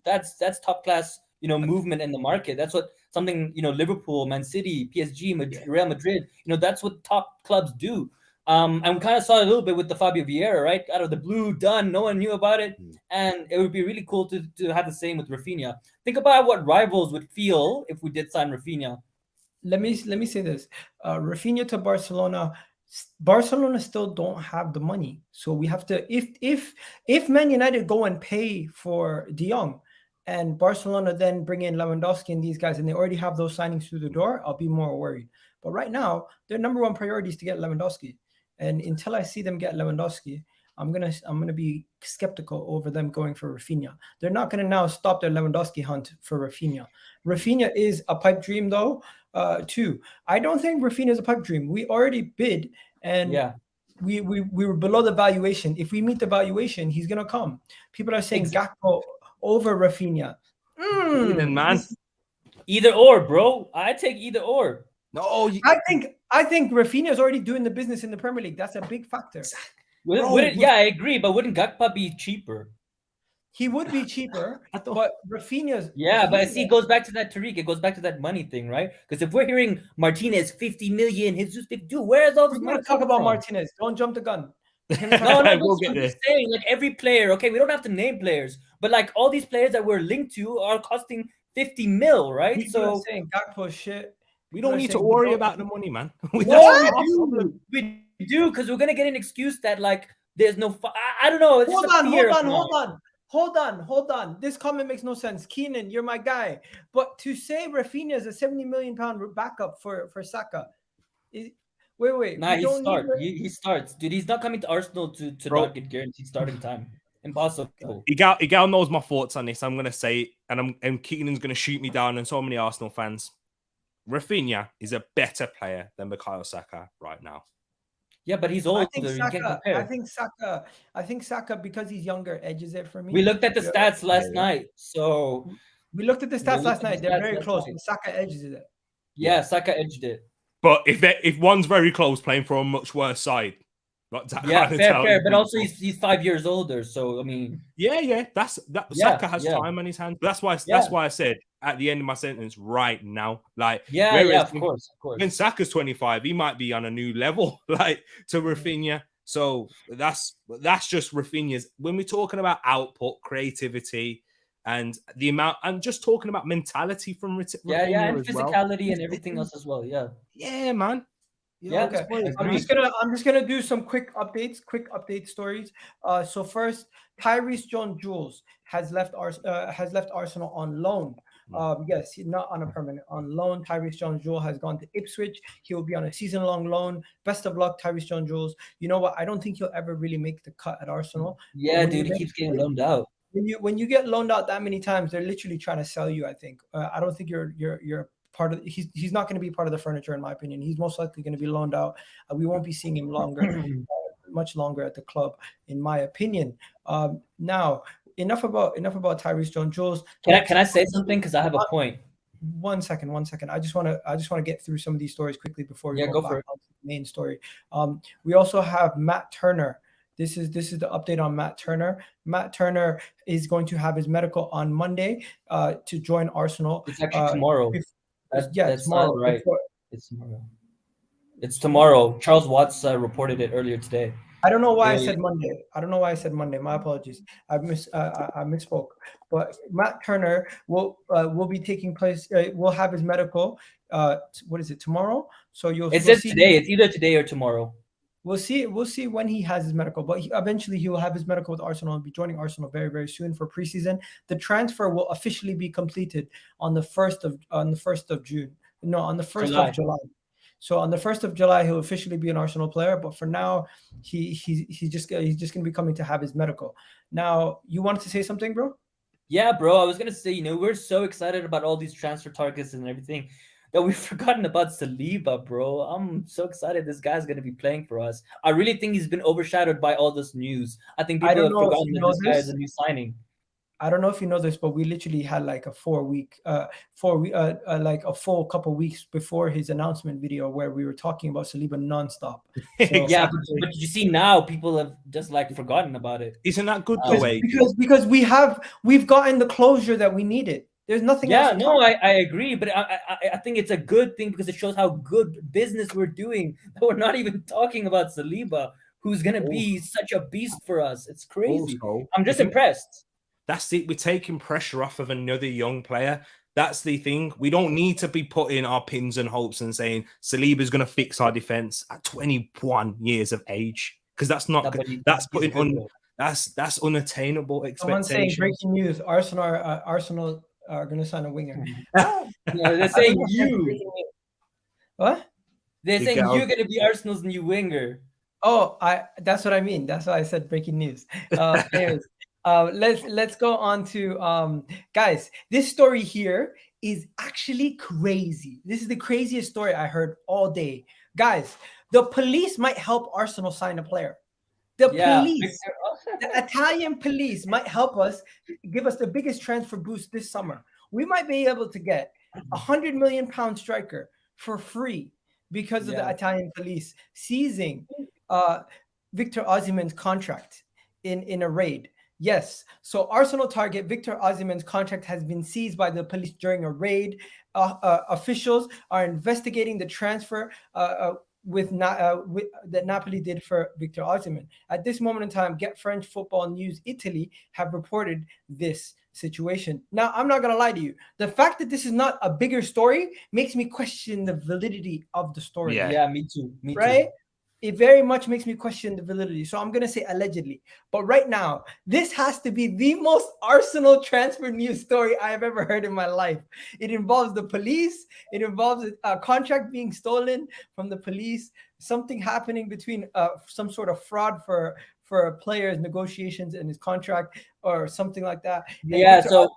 top class, movement in the market. That's what something Liverpool, Man City, PSG, Real Madrid. That's what top clubs do. And we kind of saw a little bit with the Fabio Vieira, right? Out of the blue, done. No one knew about it. And it would be really cool to have the same with Raphinha. Think about what rivals would feel if we did sign Raphinha. Let me say this. Raphinha to Barcelona. Barcelona still don't have the money. So we have to, if Man United go and pay for De Jong and Barcelona then bring in Lewandowski and these guys, and they already have those signings through the door, I'll be more worried. But right now, their number one priority is to get Lewandowski. And until I see them get Lewandowski, I'm gonna be skeptical over them going for Raphinha. They're not gonna now stop their Lewandowski hunt for Raphinha. Raphinha is a pipe dream though, too. I don't think Raphinha is a pipe dream. We already bid, and we were below the valuation. If we meet the valuation, he's gonna come. People are saying Gakpo over Raphinha. Man. Either or, bro. I take either or. No, I think Raphinha is already doing the business in the Premier League. That's a big factor. I agree, but wouldn't Gakpo be cheaper? He would be cheaper, I thought- but Raphinha's but see, it goes back to that Tariq. It goes back to that money thing, right? Because if we're hearing Martinez 50 million, Jesus 52, where's all this we're money gonna talk coming about from? Martinez. Don't jump the gun. No, We'll get I'm there. just saying, like every player, okay, we don't have to name players, but like all these players that we're linked to are costing 50 mil, right? People are So saying Gakpo shit. We People don't are need to saying we worry don't- about the money, man. no, That's our problem. we do, because we're gonna get an excuse that like there's no. I don't know. It's Hold just a on, fear hold on, of hold mine. on. Hold on. This comment makes no sense. Keenan, you're my guy. But to say Raphinha is a 70 million pound backup for Saka, wait. Nah, we don't need he starts, dude. He's not coming to Arsenal to Bro. not get guaranteed starting time. Impossible. Igal knows my thoughts on this. I'm gonna say it, and Keenan's gonna shoot me down, and so many Arsenal fans. Raphinha is a better player than Bukayo Saka right now. Yeah, but he's older. I think You can't Saka, compare. I think Saka, because he's younger, edges it for me. We looked at the stats last Yeah. night, so We looked at the stats last night. They're very last close. night. But Saka edges it. yeah, Saka edged it. But if one's very close, playing for a much worse side, Yeah, fair. But also he's 5 years older, so I mean, yeah. Saka has time on his hands. That's why I said at the end of my sentence right now, like of course. When Saka's 25, he might be on a new level, like to Raphinha. So that's just Raphinha's. When we're talking about output, creativity, and the amount, I'm just talking about mentality from Raphinha and as physicality well. and everything else as well. Yeah, Man. Okay. I'm just gonna do some quick update stories. So first, Tyreece John-Jules has left Arsenal on loan. Yes, he's not on a permanent, on loan. Tyreece John-Jules has gone to Ipswich. He will be on a season-long loan. Best of luck, Tyreece John-Jules. You know what? I don't think he'll ever really make the cut at Arsenal. Yeah, dude, he keeps getting loaned out. When you get loaned out that many times, they're literally trying to sell you. I think. I don't think you're part of. He's not going to be part of the furniture, in my opinion. He's most likely going to be loaned out. We won't be seeing him much longer at the club, in my opinion. Now, enough about Tyreece John-Jules. Can I say something? Because I have a point. One second. I just want to get through some of these stories quickly before we go back on to the main story. We also have Matt Turner. This is the update on Matt Turner. Matt Turner is going to have his medical on Monday to join Arsenal. It's actually tomorrow. That's tomorrow. Not right. It's tomorrow. It's tomorrow. Charles Watts reported it earlier today. I don't know why I said Monday. My apologies. I misspoke. But Matt Turner will be taking place. Will have his medical. What is it, tomorrow? So It says today. It's either today or tomorrow. We'll see when he has his medical, but eventually he will have his medical with Arsenal and be joining Arsenal very, very soon for preseason. The transfer will officially be completed on the 1st of June. No, on the 1st of July. So on the 1st of July, he'll officially be an Arsenal player. But for now, he's just going to be coming to have his medical. Now, you wanted to say something, bro? Yeah, bro. I was gonna say, we're so excited about all these transfer targets and everything that we've forgotten about Saliba, bro. I'm so excited this guy's going to be playing for us. I really think he's been overshadowed by all this news. I think people have forgotten that this guy is a new signing. I don't know if you know this, but we literally had like a a full couple weeks before his announcement video where we were talking about Saliba nonstop. So, yeah, but you see now people have just like forgotten about it. Isn't that good the way? Because we've gotten the closure that we needed. There's nothing else. Yeah, no, I agree, but I think it's a good thing because it shows how good business we're doing. That we're not even talking about Saliba, who's gonna be such a beast for us. It's crazy. Also, I'm just impressed. That's it. We're taking pressure off of another young player. That's the thing. We don't need to be putting our pins and hopes and saying Saliba's going to fix our defense at 21 years of age, because that's not. That's putting on. That's unattainable expectation. Someone saying breaking news: Arsenal are going to sign a winger. No, they're saying you. What? They're saying you're going to be Arsenal's new winger. Oh, that's what I mean. That's why I said breaking news. Anyways, let's go on to guys. This story here is actually crazy. This is the craziest story I heard all day. Guys, the police might help Arsenal sign a player. The Italian police might help us, give us the biggest transfer boost this summer. We might be able to get £100 million striker for free because of the Italian police seizing Victor Osimhen's contract in a raid. Yes. So Arsenal target Victor Osimhen's contract has been seized by the police during a raid. Officials are investigating the transfer that Napoli did for Victor Osimhen. At this moment in time, Get French Football News Italy have reported this situation. Now, I'm not going to lie to you. The fact that this is not a bigger story makes me question the validity of the story. Yeah. Me too. Me right? too. It very much makes me question the validity. So I'm going to say allegedly. But right now, this has to be the most Arsenal transfer news story I have ever heard in my life. It involves the police. It involves a contract being stolen from the police, something happening between some sort of fraud for a player's negotiations and his contract or something like that. And Yeah, Victor so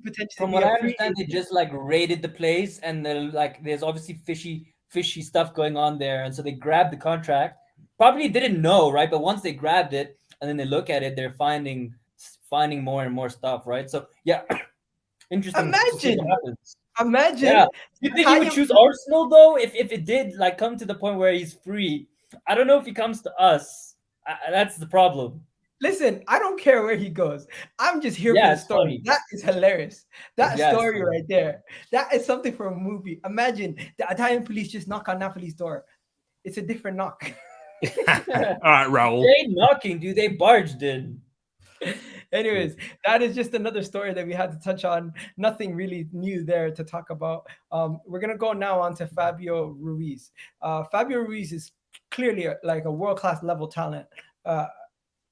potentially from be what a I free understand, they agent. just like raided the place, and there's obviously fishy stuff going on there, and so they grabbed the contract. Probably didn't know, right? But once they grabbed it and then they look at it, they're finding more and more stuff, right? So yeah, interesting to see what happens. Imagine. Yeah, you think he would choose Arsenal though? If it did like come to the point where he's free, I don't know if he comes to us. That's the problem. Listen, I don't care where he goes. I'm just here for Yeah, the it's story. funny. That is hilarious. That Yeah, it's story funny. right there. That is something for a movie. Imagine the Italian police just knock on Napoli's door. It's a different knock. All right, Raul. They ain't knocking, dude. They barged in. Anyways, that is just another story that we had to touch on. Nothing really new there to talk about. We're gonna go now on to Fabio Ruiz. Fabio Ruiz is clearly like a world-class level talent.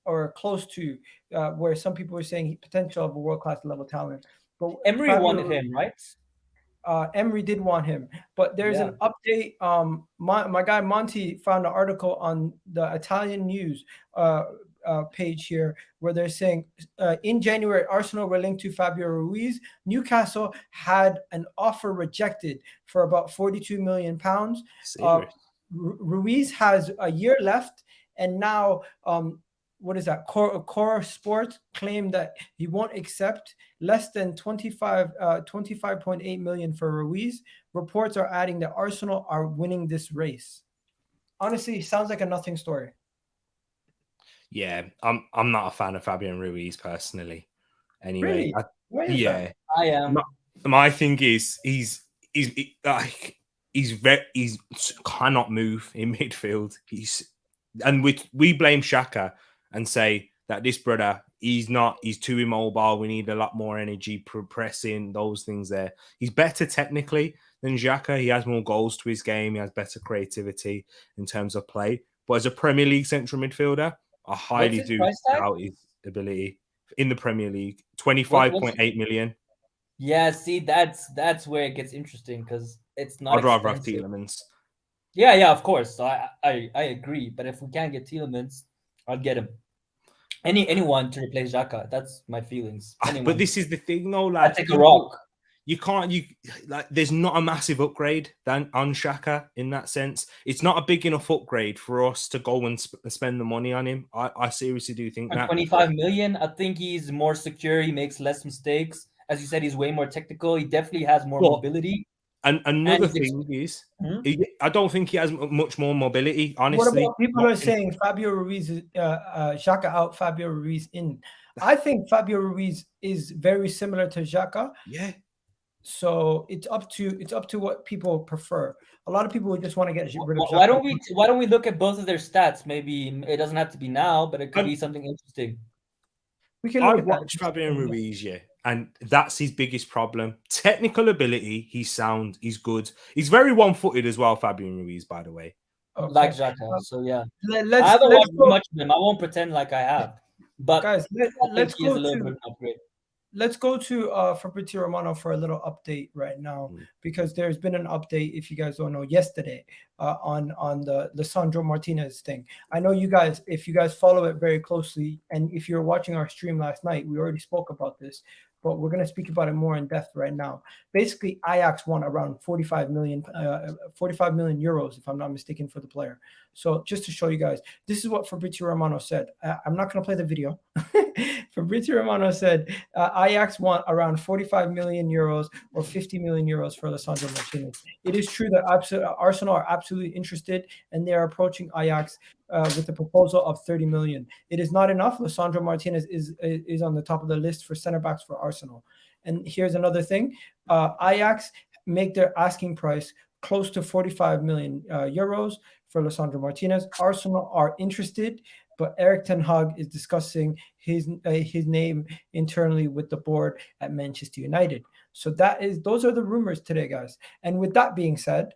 Or close to where some people were saying potential of a world-class level talent. But Emery wanted him, right? Emery did want him, but there's an update. My guy Monty found an article on the Italian news page here where they're saying in January, Arsenal were linked to Fabio Ruiz. Newcastle had an offer rejected for about £42 million. Ruiz has a year left, and now what is that? Core Sports claimed that he won't accept less than 25.8 million for Ruiz. Reports are adding that Arsenal are winning this race. Honestly, sounds like a nothing story. Yeah, I'm not a fan of Fabian Ruiz personally. Anyway, Really? I am. My thing is he's cannot move in midfield. We blame Xhaka and say that this brother, he's too immobile. We need a lot more energy, pressing, those things there. He's better technically than Xhaka. He has more goals to his game. He has better creativity in terms of play. But as a Premier League central midfielder, I highly do doubt his ability in the Premier League. 25.8 million. Yeah, see, that's where it gets interesting because it's not. I'd rather have Tielemans. Yeah, of course. So I agree. But if we can't get Tielemans, I'll get him. Anyone to replace Xhaka. That's my feelings. Anyone. But this is the thing, though. Like, I take a rock. There's not a massive upgrade on Xhaka in that sense. It's not a big enough upgrade for us to go and spend the money on him. I seriously do think that 25 million. I think he's more secure. He makes less mistakes. As you said, he's way more technical. He definitely has more mobility. And another thing is, I don't think he has much more mobility, honestly. What about people are saying Fabio Ruiz is Xhaka out, Fabio Ruiz in? I think Fabio Ruiz is very similar to Xhaka. Yeah. So it's up to what people prefer. A lot of people would just want to get rid of Xhaka. Why don't we look at both of their stats? Maybe it doesn't have to be now, but it could be something interesting. We can. I watched Fabian Ruiz, and that's his biggest problem. Technical ability, he's sound, he's good. He's very one-footed as well, Fabian Ruiz, by the way. Okay. Like Xhaka, so yeah. I haven't watched much of him. I won't pretend like I have. But guys, let's go to bit of an upgrade. Let's go to Fabrizio Romano for a little update right now, because there's been an update, if you guys don't know, yesterday on the Lisandro Martinez thing. I know you guys, if you guys follow it very closely, and if you're watching our stream last night, we already spoke about this, but we're going to speak about it more in depth right now. Basically, Ajax won around 45 million euros, if I'm not mistaken, for the player. So just to show you guys, this is what Fabrizio Romano said. I'm not going to play the video Fabrizio Romano said Ajax want around 45 million euros or 50 million euros for Lisandro Martinez. It is true that Arsenal are absolutely interested, and they are approaching Ajax with a proposal of 30 million. It is not enough. Lisandro Martinez is on the top of the list for center backs for Arsenal. And here's another thing: Ajax make their asking price close to 45 million euros for Lisandro Martinez. Arsenal are interested, but Eric Ten Hag is discussing his name internally with the board at Manchester United. So those are the rumors today, guys. And with that being said,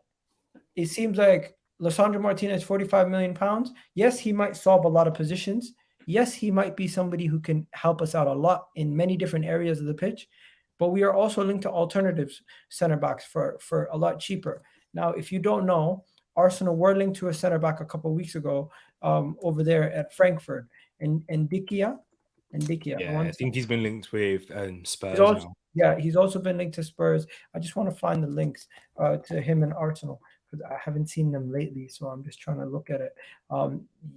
it seems like Lisandro Martinez, 45 million pounds. Yes, he might solve a lot of positions. Yes, he might be somebody who can help us out a lot in many different areas of the pitch. But we are also linked to alternatives center backs for a lot cheaper. Now, if you don't know, Arsenal were linked to a center back a couple of weeks ago over there at Frankfurt. And Dikia. Yeah, I think he's been linked with Spurs now. Yeah, he's also been linked to Spurs. I just want to find the links to him and Arsenal because I haven't seen them lately, so I'm just trying to look at it.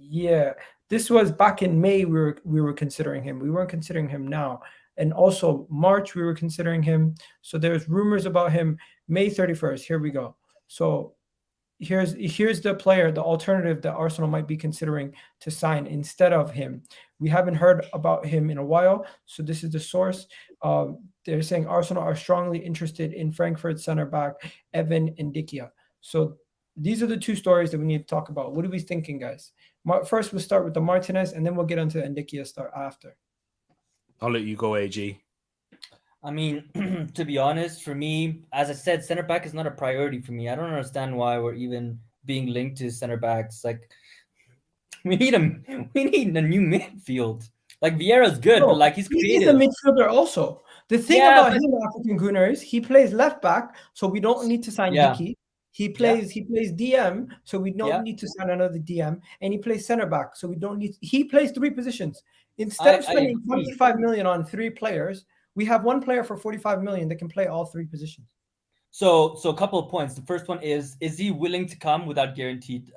Yeah, this was back in May. We were considering him. We weren't considering him now. And also March, we were considering him. So there's rumors about him. May 31st. Here we go. So here's the player, the alternative that Arsenal might be considering to sign instead of him. We haven't heard about him in a while. So this is the source. They're saying Arsenal are strongly interested in Frankfurt center back Evan Ndikia. So these are the two stories that we need to talk about. What are we thinking, guys? First, we'll start with the Martinez, and then we'll get into Ndikia start after. I'll let you go, AG. I mean, to be honest, for me, as I said, center back is not a priority for me. I don't understand why we're even being linked to center backs. Like, we need a new midfield. Like, Vieira's good, but like he's creative. He's a midfielder also. The thing about him, African Gunner, is he plays left back, so we don't need to sign Hickey. He plays DM, so we don't need to sign another DM, and he plays center back, so we don't need. He plays three positions. Instead of spending 25 million on three players, we have one player for 45 million that can play all three positions. So a couple of points. The first one is he willing to come without guaranteed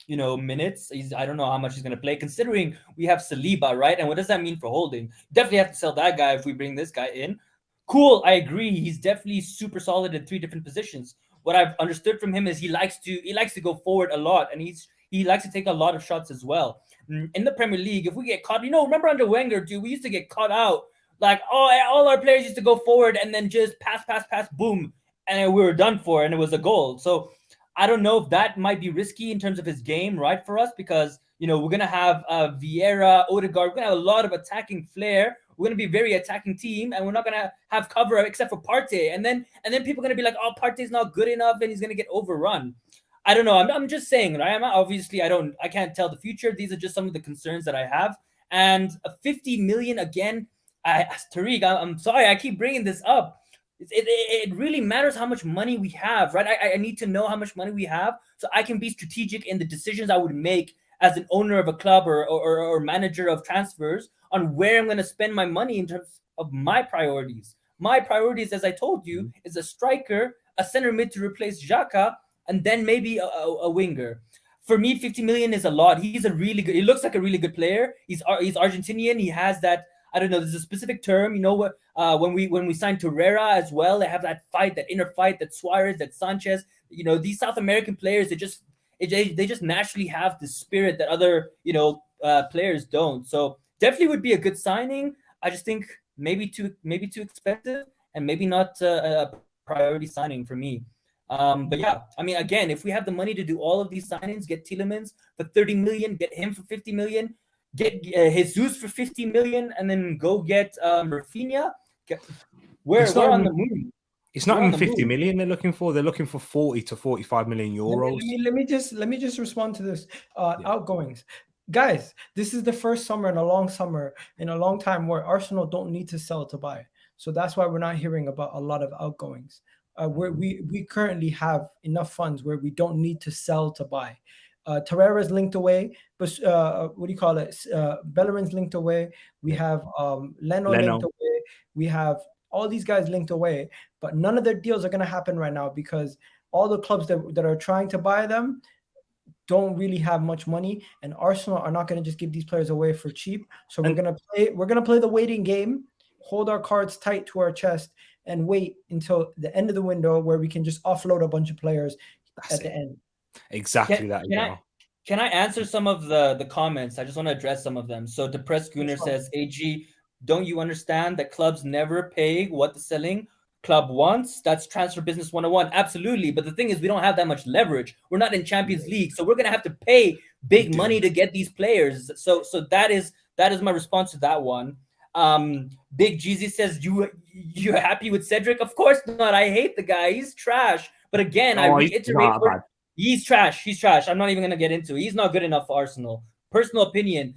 minutes? I don't know how much he's going to play, considering we have Saliba, right? And what does that mean for Holding? Definitely have to sell that guy if we bring this guy in. Cool, I agree. He's definitely super solid in three different positions. What I've understood from him is he likes to go forward a lot, and he likes to take a lot of shots as well. In the Premier League, if we get caught, remember under Wenger, dude, we used to get caught out. Like, all our players used to go forward and then just pass, boom, and we were done for, and it was a goal. So I don't know if that might be risky in terms of his game, right, for us, because, we're going to have VIEIRA, Odegaard, we're going to have a lot of attacking flair. We're going to be a very attacking team, and we're not going to have cover except for Partey. And then people are going to be like, oh, Partey's not good enough, and he's going to get overrun. I don't know. I'm just saying, right? I can't tell the future. These are just some of the concerns that I have. And 50 million again, Tariq, I'm sorry, I keep bringing this up. It really matters how much money we have, right? I need to know how much money we have so I can be strategic in the decisions I would make as an owner of a club or manager of transfers on where I'm going to spend my money in terms of my priorities. My priorities, as I told you, is a striker, a center mid to replace Xhaka, and then maybe a winger. For me, 50 million is a lot. He looks like a really good player. He's Argentinian. He has that, I don't know, there's a specific term, when we signed Torreira as well, they have that inner fight, that Suarez, that Sanchez, these South American players, they just naturally have the spirit that other, players don't. So definitely would be a good signing. I just think maybe too expensive and maybe not a priority signing for me. But yeah, I mean, again, if we have the money to do all of these signings, get Tielemans for 30 million, get him for 50 million, get Jesus for 50 million, and then go get Raphinha. We're on the move. It's not even 50 million they're looking for. They're looking for 40 to 45 million euros. Let me just respond to this. Outgoings. Guys, this is the first summer in a long time where Arsenal don't need to sell to buy. So that's why we're not hearing about a lot of outgoings. Where we currently have enough funds where we don't need to sell to buy. Torreira's linked away, but Bellerin's linked away. We have Leno linked away. We have all these guys linked away, but none of their deals are going to happen right now because all the clubs that are trying to buy them, don't really have much money, and Arsenal are not going to just give these players away for cheap. So we're going to play the waiting game, hold our cards tight to our chest, and wait until the end of the window where we can just offload a bunch of players at the end. Exactly that. Can I answer some of the comments? I just want to address some of them. So Depressed Gunner says, AG, don't you understand that clubs never pay what the selling club wants? That's transfer business 101. Absolutely. But the thing is, we don't have that much leverage. We're not in Champions League. So we're going to have to pay big money to get these players. So that is my response to that one. Big Jeezy says, you're happy with Cedric? Of course not. I hate the guy. He's trash. But again, I reiterate, he's trash. He's trash. I'm not even going to get into it. He's not good enough for Arsenal. Personal opinion.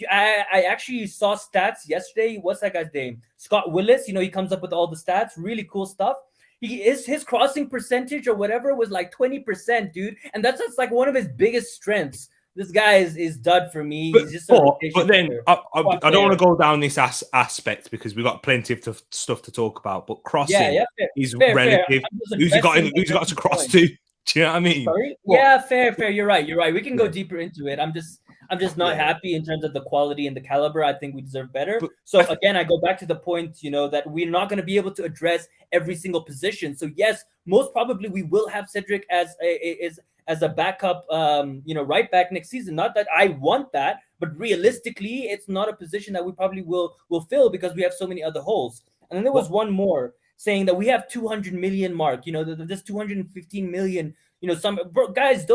I actually saw stats yesterday. What's that guy's name? Scott Willis. He comes up with all the stats. Really cool stuff. His crossing percentage or whatever was like 20%, dude. And that's like one of his biggest strengths. This guy is dud for me. He's just but then I don't want to go down this aspect because we've got plenty of stuff to talk about. But crossing is relative. Who's he got to cross to? Do you know what I mean? Sorry? Yeah, fair. You're right. We can go deeper into it. I'm just not happy in terms of the quality and the caliber. I think we deserve better. So again, I go back to the point, that we're not going to be able to address every single position. So yes, most probably we will have Cedric as a backup, right back next season. Not that I want that, but realistically, it's not a position that we probably will fill because we have so many other holes. And then there was one more saying that we have 200 million mark, this 215 million, guys,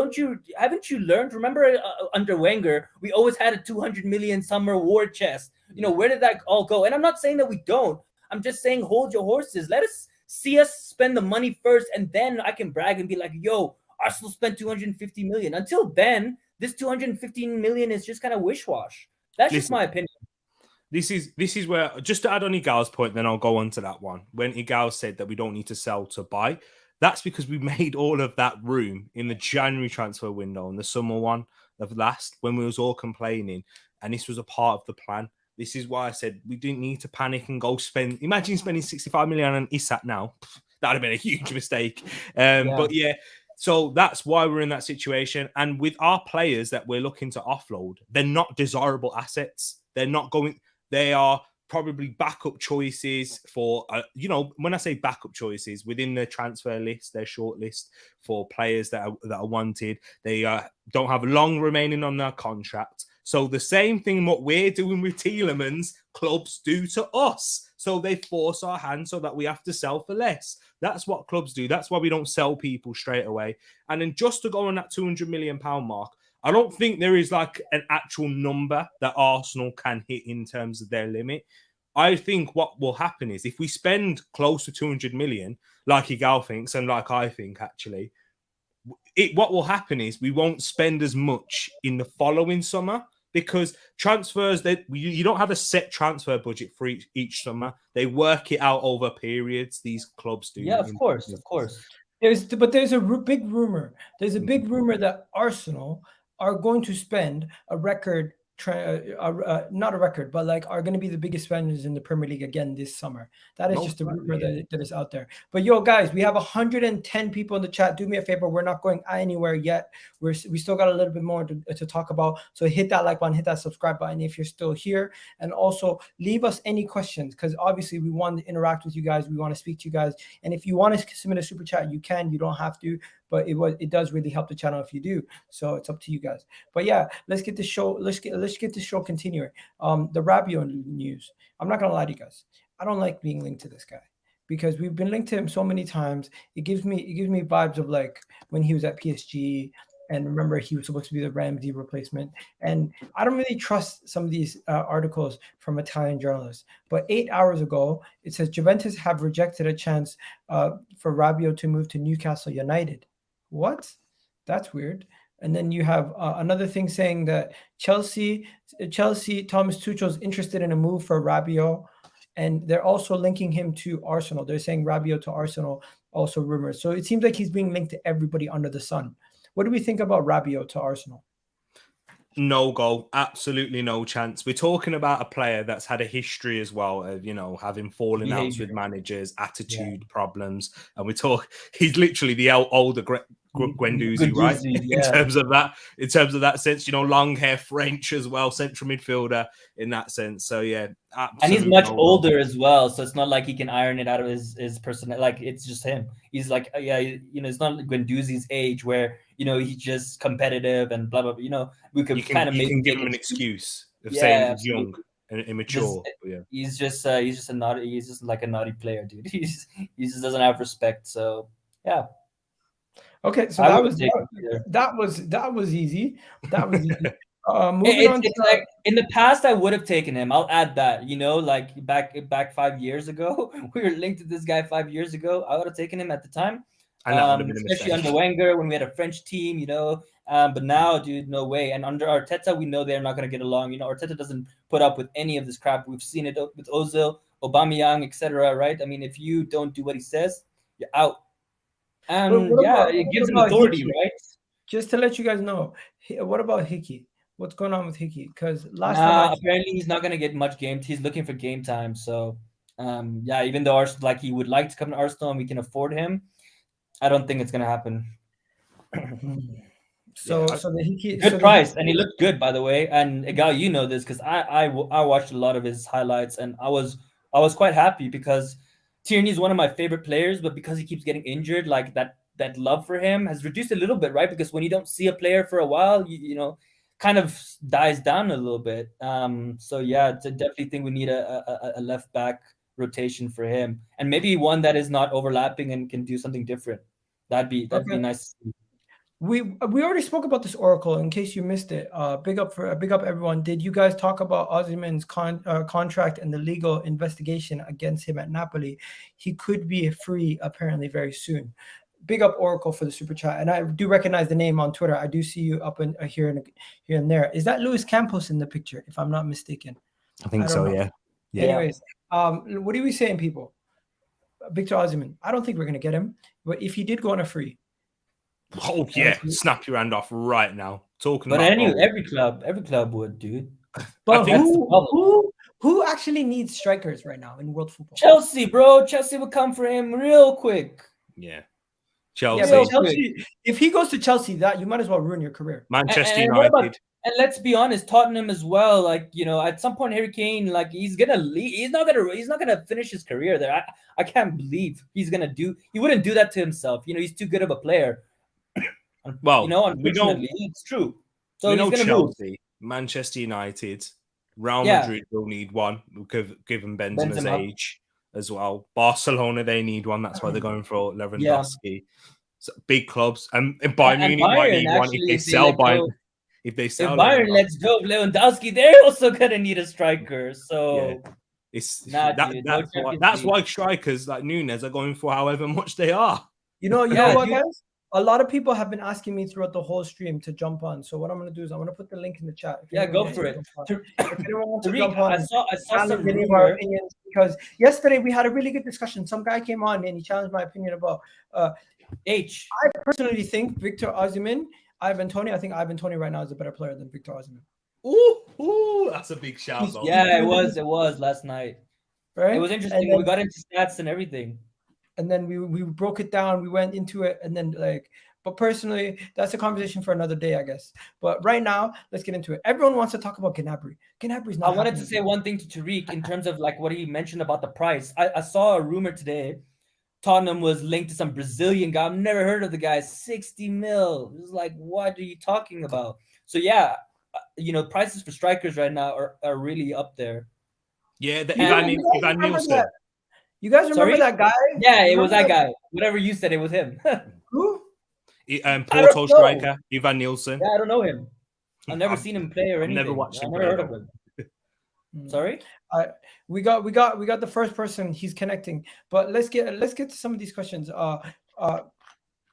haven't you learned? Remember under Wenger, we always had a 200 million summer war chest. Where did that all go? And I'm not saying that we don't. I'm just saying hold your horses. Let us see us spend the money first, and then I can brag and be like, yo, Arsenal spent 250 million. Until then, this 215 million is just kind of wish-wash. That's just my opinion. This is where, just to add on Igal's point, then I'll go on to that one. When Igal said that we don't need to sell to buy, that's because we made all of that room in the January transfer window and the summer one of last, when we was all complaining, and this was a part of the plan. This is why I said we didn't need to panic and go spend. Imagine spending 65 million on Isak now. That'd have been a huge mistake. But yeah. So that's why we're in that situation. And with our players that we're looking to offload, they're not desirable assets. They are probably backup choices for, when I say backup choices, within the transfer list, their short list for players that are wanted. They don't have long remaining on their contract. So the same thing what we're doing with Tielemans, clubs do to us. So they force our hand so that we have to sell for less. That's what clubs do. That's why we don't sell people straight away. And then just to go on that £200 million mark, I don't think there is like an actual number that Arsenal can hit in terms of their limit. I think what will happen is if we spend close to 200 million, like Igal thinks, and like I think actually, what will happen is we won't spend as much in the following summer because transfers, you don't have a set transfer budget for each summer. They work it out over periods. These clubs do. Yeah, of course. There's a big rumor. There's a big rumor that Arsenal are going to spend a record, not a record, but like are going to be the biggest spenders in the Premier League again this summer. That is just a rumor that is out there. But yo, guys, we have 110 people in the chat. Do me a favor. We're not going anywhere yet. We still got a little bit more to talk about. So hit that like button, hit that subscribe button if you're still here. And also leave us any questions because obviously we want to interact with you guys. We want to speak to you guys. And if you want to submit a super chat, you can. You don't have to. But it does really help the channel if you do. So it's up to you guys. But yeah, let's get the show. Let's get the show continuing. The Rabiot news. I'm not gonna lie to you guys. I don't like being linked to this guy because we've been linked to him so many times. It gives me vibes of like when he was at PSG. And remember, he was supposed to be the Ramsey replacement. And I don't really trust some of these articles from Italian journalists. But 8 hours ago, it says Juventus have rejected a chance for Rabiot to move to Newcastle United. What? That's weird. And then you have another thing saying that Chelsea, Thomas Tuchel's interested in a move for Rabiot. And they're also linking him to Arsenal. They're saying Rabiot to Arsenal, also rumors. So it seems like he's being linked to everybody under the sun. What do we think about Rabiot to Arsenal? No goal, absolutely no chance. We're talking about a player that's had a history as well of, having fallen outs with managers, attitude problems. And he's literally the older Guendouzi, right? Yeah. In terms of that sense, long hair, French as well, central midfielder in that sense. So yeah, and he's much older as well, so it's not like he can iron it out of his personality. Like it's just him. He's like, it's not like Guendouzi's age where he's just competitive and blah blah. We could kind of you can give him an excuse of saying he's young and immature. He's just a naughty. He's just like a naughty player, dude. He just doesn't have respect. So yeah. Okay, so that was easy. That was easy. Moving on. Like in the past, I would have taken him. I'll add that. Like back 5 years ago, we were linked to this guy 5 years ago. I would have taken him at the time, and that would have been a especially under Wenger when we had a French team. But now, dude, no way. And under Arteta, we know they're not going to get along. Arteta doesn't put up with any of this crap. We've seen it with Ozil, Aubameyang, etc. Right? I mean, if you don't do what he says, you're out. And it gives him authority, Hickey? Right? Just to let you guys know, what about Hickey? What's going on with Hickey? Because last time apparently he's not going to get much game. He's looking for game time. So even though he would like to come to Arsenal and we can afford him, I don't think it's going to happen. So the Hickey good price, and he looked good, by the way. And Egal, this because I watched a lot of his highlights, and I was quite happy because Tierney is one of my favorite players, but because he keeps getting injured, like that love for him has reduced a little bit, right? Because when you don't see a player for a while, kind of dies down a little bit. So yeah, I definitely think we need a left back rotation for him, and maybe one that is not overlapping and can do something different. That'd be nice. We already spoke about this Oracle. In case you missed it, big up everyone. Did you guys talk about Osimhen's contract and the legal investigation against him at Napoli? He could be free apparently very soon. Big up Oracle for the super chat, and I do recognize the name on Twitter. I do see you up in here and there. Is that Luis Campos in the picture? If I'm not mistaken, I think so. Yeah. Anyways, what are we saying, people? Victor Osimhen. I don't think we're gonna get him, but if he did go on a free. Oh yeah, snap your hand off right now. But every club would, dude. But who actually needs strikers right now in world football? Chelsea, bro. Chelsea would come for him real quick. Yeah, Chelsea. Yeah, Chelsea. If he goes to Chelsea, that you might as well ruin your career. Manchester United. And let's be honest, Tottenham as well. Like at some point, Harry Kane, like he's gonna leave. He's not gonna finish his career there. I can't believe he wouldn't do that to himself. He's too good of a player. Well, unfortunately, it's true. So we know Chelsea, move. Manchester United, Real Madrid will need one, given Benzema's age as well. Barcelona, they need one. That's why they're going for Lewandowski. Yeah. So big clubs, and Bayern Munich might need one if they sell Bayern. If Bayern lets go of Lewandowski, they're also gonna need a striker. So that's why strikers like Nunes are going for however much they are. You know what, guys? A lot of people have been asking me throughout the whole stream to jump on. So what I'm going to do is I'm going to put the link in the chat. Go for it. I saw some of our opinions because yesterday we had a really good discussion. Some guy came on and he challenged my opinion about H. I personally think Victor Osimhen, Ivan Toney. I think Ivan Toney right now is a better player than Victor Osimhen. Ooh, that's a big shout. Yeah, it was last night. Right? It was interesting. We got into stats and everything. And then we broke it down. We went into it, and then but personally, that's a conversation for another day, I guess. But right now, let's get into it. Everyone wants to talk about Gnabry. Gnabry's not. I wanted to say one thing to Tariq in terms of like what he mentioned about the price. I saw a rumor today. Tottenham was linked to some Brazilian guy. I've never heard of the guy. 60 mil. It was like, what are you talking about? So yeah, prices for strikers right now are really up there. Yeah, Ivan Nielsen. You guys remember that guy? Yeah, it was that guy. Whatever you said, it was him. Who? Porto striker, Ivan Nielsen. Yeah, I don't know him. I've never seen him play or anything. Never watched him. Never heard of him. Sorry? We got the first person. He's connecting. But let's get to some of these questions.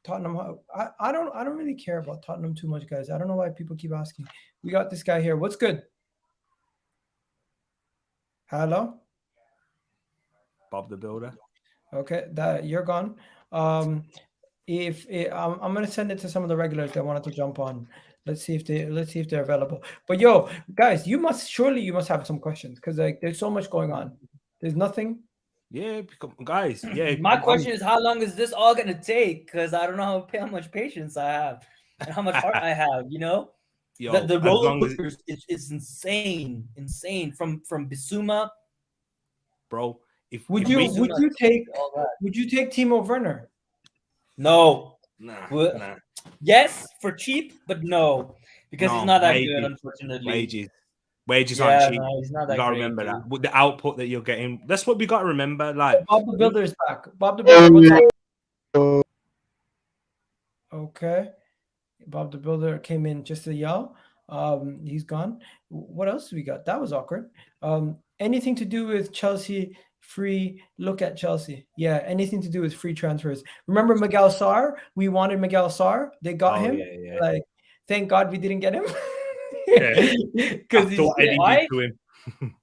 Tottenham. I don't really care about Tottenham too much, guys. I don't know why people keep asking. We got this guy here. What's good? Hello? Bob the Builder. Okay, that you're gone. I'm gonna send it to some of the regulars that wanted to jump on. Let's see if they're available. But guys, you must have some questions because there's so much going on. There's nothing. Yeah, guys. Yeah, My question is, how long is this all gonna take? Because I don't know how much patience I have and how much heart I have. You know, yo, the as roller long as coasters is insane from Bissouma. bro, if Would we you take all that. Timo Werner? No. nah, Well, nah, yes, for cheap, but no, because he's no not that good, unfortunately. wages aren't Yeah, cheap. no, he's not You that gotta great, remember dude. that with the output that you're getting. That's what we gotta remember. Like Bob the Builder is back. Bob the Builder, what's up? Okay. Bob the Builder came in just to yell. He's gone. What else we got? That was awkward. Anything to do with Chelsea free? Look at Chelsea. Yeah, anything to do with free transfers. Remember Miguel Sarr? We wanted Miguel Sarr. They got oh him. yeah. Like, thank God we didn't get him. Yeah. Because he's After what Eddie did to him.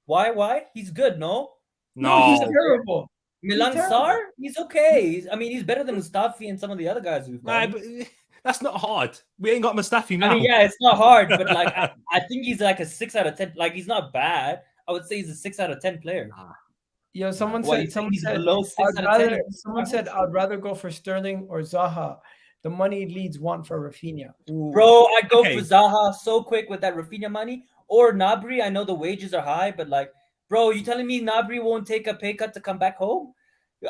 Why? He's good, no? no, he's No, terrible. Milan terrible. Sarr, he's okay. I mean, he's better than Mustafi and some of the other guys we've nah, got. but that's not hard. We ain't got Mustafi now. I mean, yeah, it's not hard, but like I think he's like a 6 out of 10. Like, he's not bad. I would say he's a 6 out of 10 player. Yo, someone What, you said, think he's below 6 out of 10? someone said, I'd rather go for Sterling or Zaha. The money Leeds want for Raphinha. Ooh. Bro, I'd go Okay. for Zaha so quick with that Raphinha money. Or Gnabry. I know the wages are high, but like, bro, you telling me Gnabry won't take a pay cut to come back home?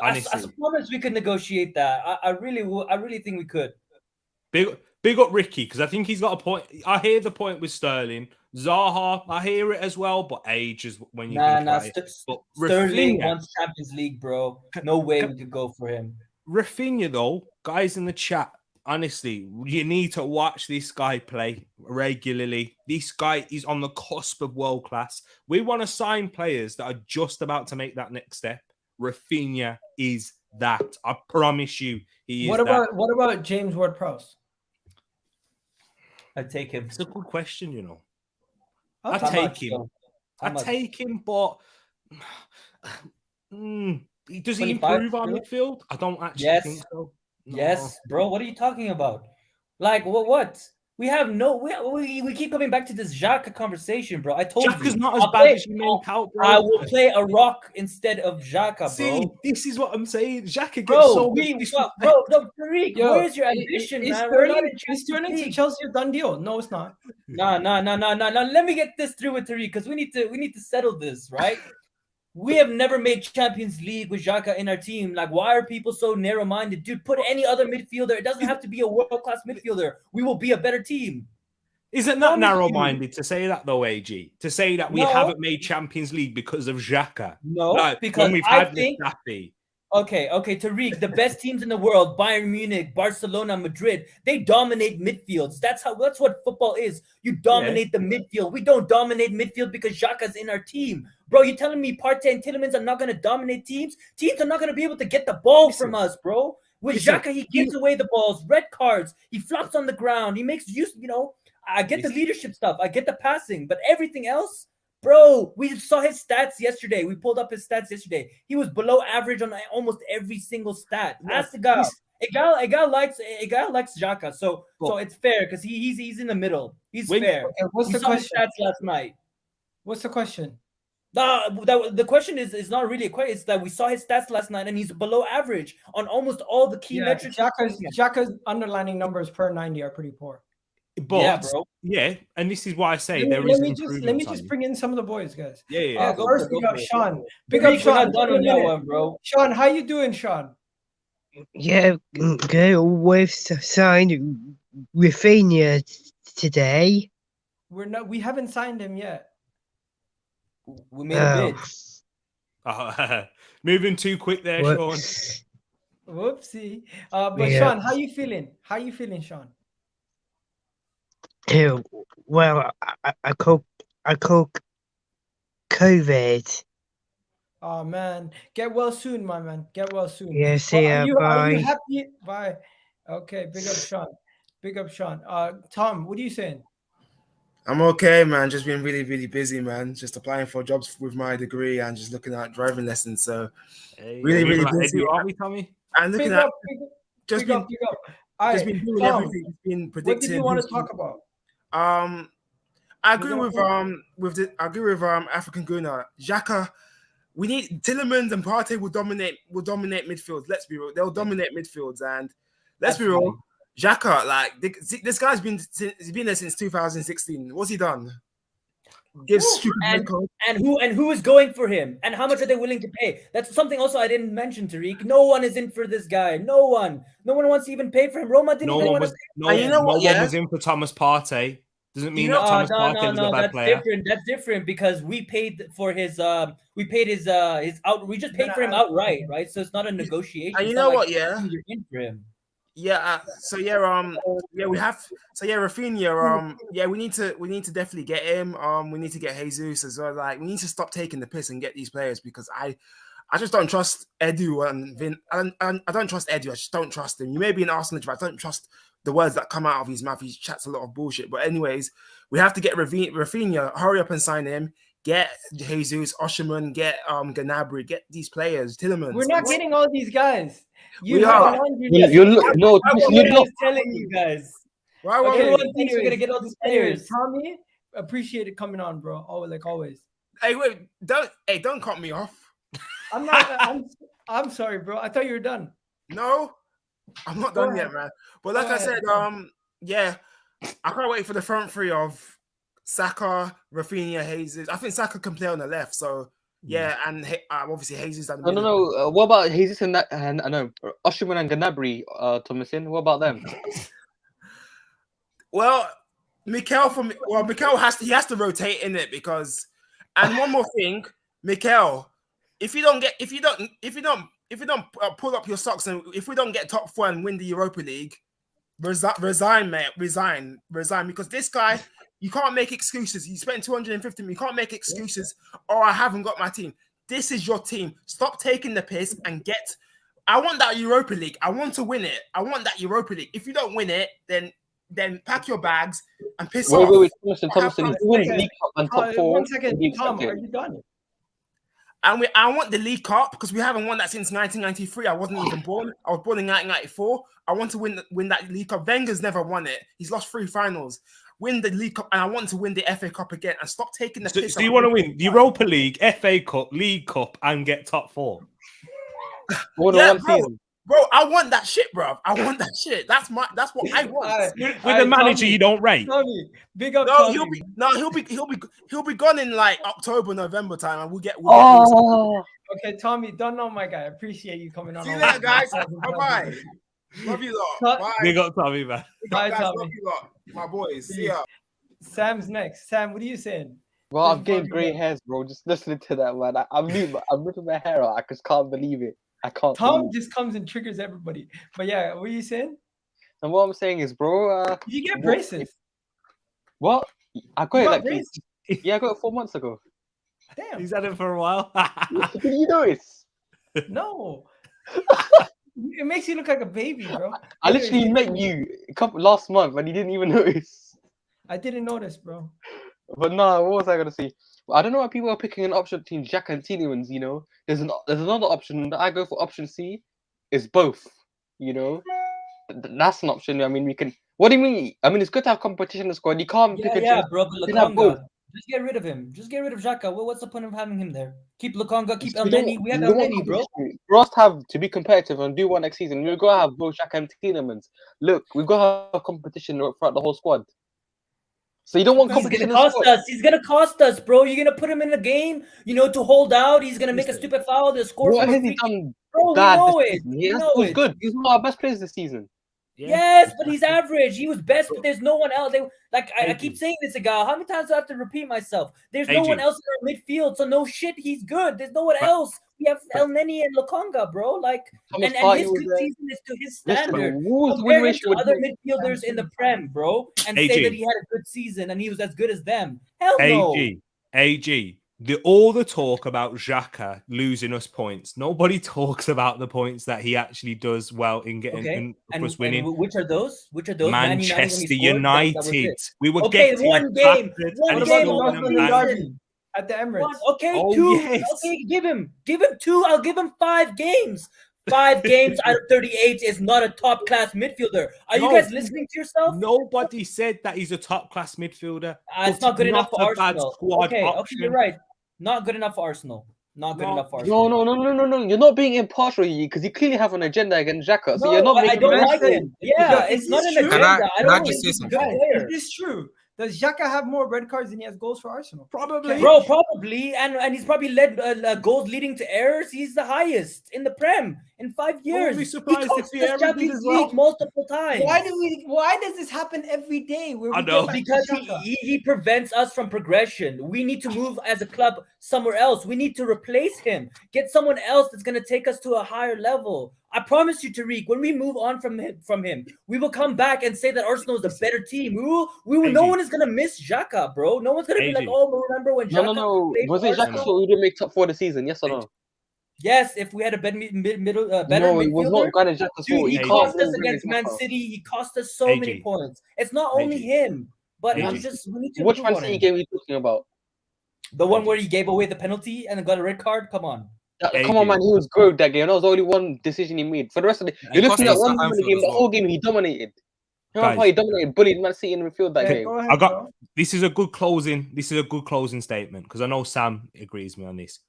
I promise we could negotiate that. I really think we could. Big up Ricky, because I think he's got a point. I hear the point with Sterling. Zaha, I hear it as well, but age is when you think about it. But Sterling Raphinha, wants Champions League, bro. No way we could go for him. Raphinha, though, guys in the chat, honestly, you need to watch this guy play regularly. This guy is on the cusp of world class. We want to sign players that are just about to make that next step. Raphinha is that. I promise you, he is that. What about James Ward-Prowse? I'd take him. It's a good question, you know. Okay. I'd take him. I'd take him, but does he improve our midfield? I don't actually think so. No. Yes, bro. What are you talking about? Like, what? We have no. We keep coming back to this Xhaka conversation, bro. I told you. Xhaka's not as bad as you make out, bro. I will play a rock instead of Xhaka, bro. See, this is what I'm saying. Xhaka gets bro, so no, Tariq, where's your ambition, man? Is Sterling to Chelsea a done deal? No, it's not. No. Let me get this through with Tariq, because we need to settle this, right? We have never made Champions League with Xhaka in our team. Like, why are people so narrow-minded? Dude, put any other midfielder. It doesn't have to be a world-class midfielder. We will be a better team. Isn't that narrow-minded to say that, though, AG? To say that we haven't made Champions League because of Xhaka? No, like, because when we've had Mustafi. Okay, Tariq, the best teams in the world, Bayern Munich, Barcelona, Madrid, they dominate midfields. That's what football is. You dominate the midfield. We don't dominate midfield because Xhaka's in our team. Bro, you telling me Partey and Tielemans are not going to dominate teams? Teams are not going to be able to get the ball from us, bro. With Xhaka, he gives away the balls, red cards, he flops on the ground, he makes use, I get the leadership stuff, I get the passing, but everything else, bro, we saw his stats yesterday. We pulled up his stats yesterday. He was below average on almost every single stat. Ask the guy. A guy likes Xhaka, so it's fair because he's in the middle. He's fair. Okay, what's the question? Stats last night. What's the question? The question is not really a question. It's that we saw his stats last night and he's below average on almost all the key metrics. Xhaka's underlining numbers per 90 are pretty poor. But and this is why I say let me just bring in some of the boys, guys. Yeah. First, we got Sean. Big up, Sean. Done on that one, bro. Sean, how you doing, Sean? Yeah, good. We've signed Raphinha today. We haven't signed him yet. We made a bid. Moving too quick there, Sean. Whoopsie. But Sean, how you feeling? How you feeling, Sean? Well, I caught COVID. Oh man, get well soon, my man. Get well soon. Yeah, see ya. Bye. Are you happy? Bye. Okay, big up, Sean. Big up, Sean. Tom, what are you saying? I'm okay, man. Just been really, really busy, man. Just applying for jobs with my degree and just looking at driving lessons. So really, really busy. Aren't we, Tommy? And looking at just been doing everything. Just been predicting. What did you want to talk about? I agree with African Guna. Xhaka, We need Tielemans and Partey will dominate midfield. Let's be real. They'll dominate midfields. And let's be real. Xhaka, like this guy's been there since 2016. What's he done? Gives stupid and who is going for him? And how much are they willing to pay? That's something also I didn't mention, Tariq. No one is in for this guy. No one wants to even pay for him. Roma didn't even want to pay. No one was in for Thomas Partey. Doesn't mean that Thomas Partey was a bad player. That's different because we paid for his we just paid for him outright, right? So it's not a negotiation. And you know what? Yeah, you're in for him. Yeah. Raphinha. We need to definitely get him. We need to get Jesus as well. Like, we need to stop taking the piss and get these players because I just don't trust Edu and Vin. I don't trust Edu. I just don't trust him. You may be an Arsenal, but I don't trust the words that come out of his mouth. He chats a lot of bullshit. But anyways, we have to get Raphinha. Hurry up and sign him. Get Jesus, Osimhen, get Gnabry, get these players. Tielemans. We're not getting all these guys. You're telling you guys. Everyone thinks we're gonna get all these players. Tommy, appreciate it coming on, bro. Oh, like always. Hey, wait, don't cut me off. I'm sorry, bro. I thought you were done. No, I'm not done yet, man. But like I said, I can't wait for the front three of Saka, Raphinha, Jesus. I think Saka can play on the left, so yeah, and obviously Jesus. No. What about Jesus and that? And I know Osimhen and Gnabry, Thomasin. What about them? Well, Mikel has to rotate in it because, and one more thing, Mikel, if you don't pull up your socks and if we don't get top 4 and win the Europa League, resign, mate, resign because this guy. You can't make excuses. You spent 250 million. You can't make excuses. Oh, I haven't got my team. This is your team. Stop taking the piss and get. I want that Europa League. I want to win it. I want that Europa League. If you don't win it, then pack your bags and piss off. Wait, Thomasin. If you win League Cup and top 4, 1 second, Tom, are you done? And I want the League Cup because we haven't won that since 1993. I wasn't even born. I was born in 1994. I want to win that League Cup. Wenger's never won it. He's lost 3 finals. Win the League Cup, and I want to win the FA Cup again and stop taking the piss. So you want to win the Europa League, FA Cup, League Cup, and get top 4? Bro, I want that shit, bro. I want that shit. That's what I want. With the manager you don't rate. Tommy, big up. No, Tommy. he'll be gone in like October, November time, and we'll get. Okay, Tommy, don't know my guy. Appreciate you coming on. See you later, guys. Bye. Love you lot. Bye. Big up, Tommy, man. Bye, Tommy. Love you lot. My boys. See ya. Sam's next. Sam, what are you saying? Bro, I'm getting grey hairs, bro. Just listening to that, man. I'm ripping my hair out. I just can't believe it. I can't. Tom just comes and triggers everybody. But yeah, what are you saying? And what I'm saying is, bro. Did you get braces? What? I got it I got it 4 months ago. Damn. He's had it for a while. Did you notice? No. It makes you look like a baby, bro. I literally met you last month and you didn't even notice. I didn't notice, bro. But no, what was I gonna say? I don't know why people are picking an option between Jack and Tielemans. You know, there's another option that I go for. Option C is both. You know, that's an option. I mean, we can. What do you mean? I mean, it's good to have competition in the squad. You can't pick a bro. But just get rid of him. Just get rid of Xhaka. Well, what's the point of having him there? Keep Lukonga, keep Elneny. We have Elneny, bro. For us to have to be competitive and do one next season, we've got to have both Xhaka and Tielemans. Look, we've got to have competition throughout the whole squad. So you don't want competition. He's gonna cost us. He's gonna cost us, bro. You're gonna put him in the game, you know, to hold out. He's gonna make a stupid foul. The score. What has he done? Bro, we know it. He's good. He's one of our best players this season. Yeah. Yes, but he's average. He was best, but there's no one else. I keep saying this again. How many times do I have to repeat myself? There's no one else in our midfield, so no shit. He's good. There's no one else. We have Elneny and Lukonga, bro. Like, and his good season is to his standard. Compare him to other midfielders in the Prem, bro, and say that he had a good season and he was as good as them. Hell no. AG. All the talk about Xhaka losing us points. Nobody talks about the points that he actually does well in getting us winning. And which are those? Manchester United. We were getting one game at the Emirates. Two. Yes. Okay, give him 2. I'll give him 5 games. 5 games out of 38 is not a top class midfielder. Are you guys listening to yourself? Nobody said that he's a top class midfielder. It's not good enough for Arsenal. Okay, you're right. Not good enough for Arsenal. Not good No. enough for No, Arsenal. no. You're not being impartial, because you clearly have an agenda against Xhaka. So you're not I making. don't Can I like say- him. Yeah, Is it's not this an true? agenda. I Can I don't just think say he's a something? good player. Is this true? Does Xhaka have more red cards than he has goals for Arsenal? Probably. Bro, probably, and he's probably led goals leading to errors. He's the highest in the Prem in 5 years. be He surprised if cost Vieira us did Champions as well. League multiple times. Why does this happen every day? Where I we know. get back to Because Xhaka? he prevents us from progression. We need to move as a club somewhere else. We need to replace him. Get someone else that's going to take us to a higher level. I promise you, Tariq, when we move on from him, we will come back and say that Arsenal is a better team. We will. No AG. one is going to miss Xhaka, bro. No one's going to be like, AG. oh, remember when Xhaka No. played Was for it Xhaka Arsenal? so we didn't make top 4 this season? Yes or no? Yes, if we had a better No, midfielder. it was not Granit Xhaka's Dude, fault. he AG. cost can't us blame against Man Xhaka. City. He cost us so AG. many points. It's not only AG. him, but AG. we need to Which improve Man on City him. game are you talking about? The one where he gave away the penalty and got a red card. Come on. Come on, man. He was good that game. That was the only one decision he made. For the rest of the, you're cost looking at us one at game of the Anfield game. as The well. whole game he dominated. Remember how Guys. he dominated, bullied Man City in the midfield that Yeah, game. go ahead, I got bro. this is a good closing statement because I know Sam agrees with me on this.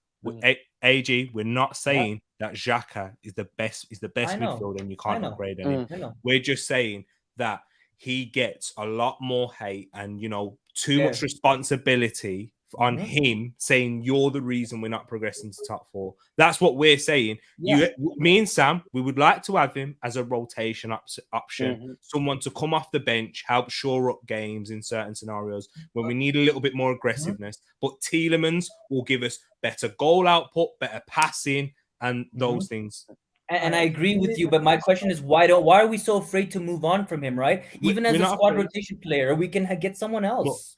AG, we're not saying that Xhaka is the best I know. midfielder and you I can't know. upgrade him. I know. We're just saying that he gets a lot more hate and too much Yeah. responsibility on him, saying you're the reason we're not progressing to top 4. That's what we're saying. Yeah. Me and Sam, we would like to have him as a rotation option, someone to come off the bench, help shore up games in certain scenarios when we need a little bit more aggressiveness. But Tielemans will give us better goal output, better passing, and those things. And I agree with you, but my question is why are we so afraid to move on from him, right? Even as we're a not squad afraid. rotation player, we can get someone else.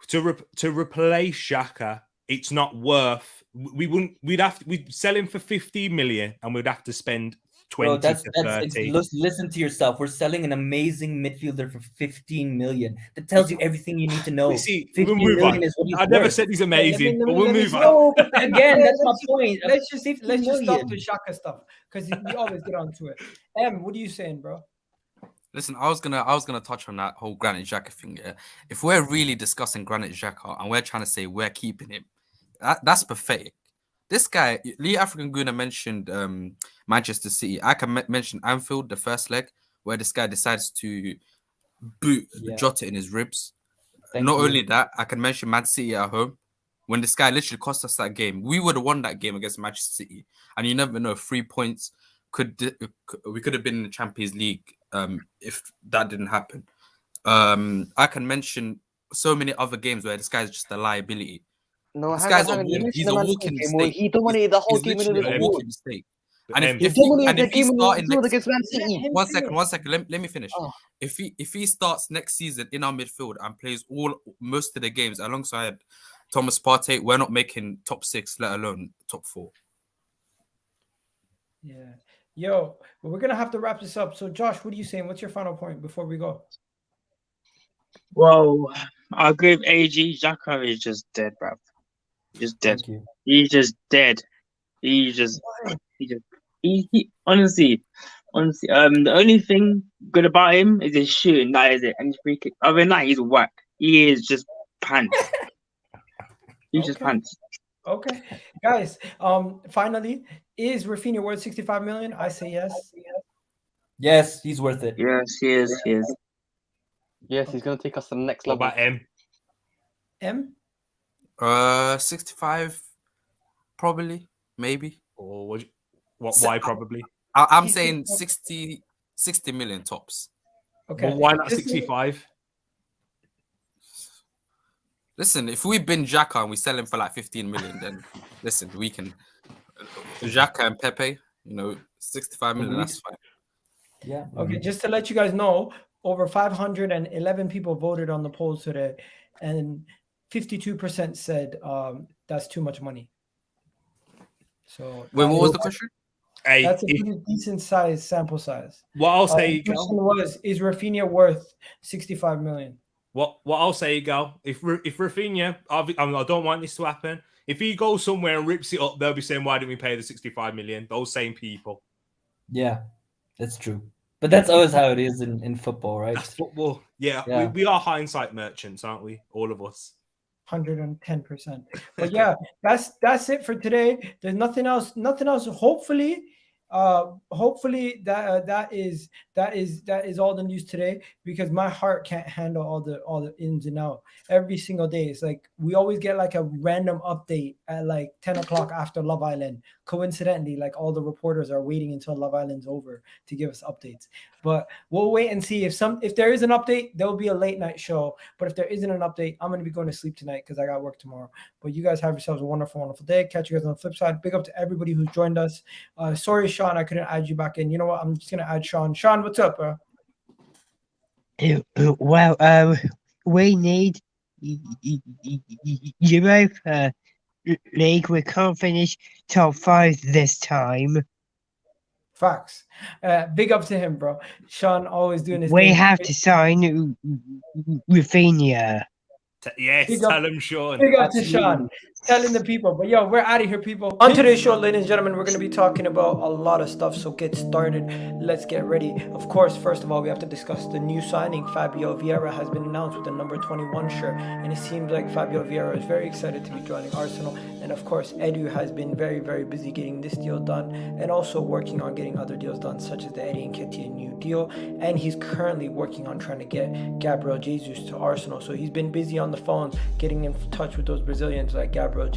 To replace Xhaka, it's not worth. We'd sell him for 15 million, and we'd have to spend 20 Bro, to 30. listen to yourself. We're selling an amazing midfielder for 15 million. That tells you everything you need to know. You see, 15 we'll move million on. is what he's I never worth. said he's amazing, let but me- we'll let me move see. on. No, but again, that's my point. Let's just 15 stop million. the Xhaka stuff because we always get onto it. Em, what are you saying, bro? Listen, I was gonna touch on that whole Granit Xhaka thing. Yeah? If we're really discussing Granit Xhaka and we're trying to say we're keeping him, that's pathetic. This guy, Lee African Guna mentioned Manchester City. I can mention Anfield, the first leg, where this guy decides to boot Jota in his ribs. Not only that, I can mention Man City at home. When this guy literally cost us that game, we would have won that game against Manchester City. And you never know, 3 points we could have been in the Champions League if that didn't happen. I can mention so many other games where this guy's just a liability. No, This hang guy's on. he's a walking mistake. He dominated the whole He's game in literally the a wall. walking mistake. And Em, He if dominated the he game in start the in field next against Man City. one second. Let me finish. Oh. If he starts next season in our midfield and plays most of the games alongside Thomas Partey, we're not making top 6, let alone top 4. Yeah. Yo, well, we're gonna have to wrap this up. So, Josh, what are you saying? What's your final point before we go? Well, I agree with AG. Xhaka is just dead, bruv. Just dead. Thank you. He's just dead. He honestly, the only thing good about him is his shooting. That is it, and his free kick. Other than that, he's whack. He is just pants. He's just Okay. pants. Okay, guys. Finally, is Raphinha worth 65 million? I say yes. Yes, he's worth it. Yes, he is. He is. Yes, he's going to take us to the next What level. about M? M. 65, probably, maybe. Or why probably? I'm saying 60 million tops. Okay. Well, why not Just- 65? Listen, if we bin Xhaka and we sell him for like 15 million, then listen, we can. Xhaka and Pepe, 65 million, that's fine. Yeah. Okay, just to let you guys know, over 511 people voted on the poll today, and 52% said that's too much money. So Wait, what was the question? Hey, that's a pretty decent size sample size. what I'll say, The question was, is Raphinha worth 65 million? What I'll say, Gal, if Raphinha, I don't want this to happen. If he goes somewhere and rips it up, they'll be saying, "Why didn't we pay the 65 million?" Those same people. Yeah, that's true. But that's always how it is in football, right? That's football. Yeah. Yeah. We are hindsight merchants, aren't we? All of us. 110%. But yeah, that's it for today. There's nothing else. Hopefully that is all the news today, because my heart can't handle all the ins and out every single day. It's like we always get like a random update at like 10 o'clock after Love Island. Coincidentally, like all the reporters are waiting until Love Island's over to give us updates. But we'll wait and see if there is an update. There will be a late night show. But if there isn't an update, I'm gonna be going to sleep tonight because I got work tomorrow. But you guys have yourselves a wonderful day. Catch you guys on the flip side. Big up to everybody who's joined us. Sorry, Sean, I couldn't add you back in. You know what? I'm just gonna add Sean. Sean, what's up, bro? Well, we need Europa League. We can't finish top 5 this time. Facts. Big up to him, bro. Sean always doing his We thing. have to sign Raphinha. Yes, tell him, Sean. Big up to Sean. Telling the people. But yo, we're out of here, people. On today's show, ladies and gentlemen, we're going to be talking about a lot of stuff. So get started. Let's get ready. Of course, first of all, we have to discuss the new signing. Fabio VIEIRA has been announced with the number 21 shirt. And it seems like Fabio VIEIRA is very excited to be joining Arsenal. And of course, Edu has been very, very busy getting this deal done. And also working on getting other deals done, such as the Eddie Nketiah new deal. And he's currently working on trying to get Gabriel Jesus to Arsenal. So he's been busy on the phone, getting in touch with those Brazilians like Gabriel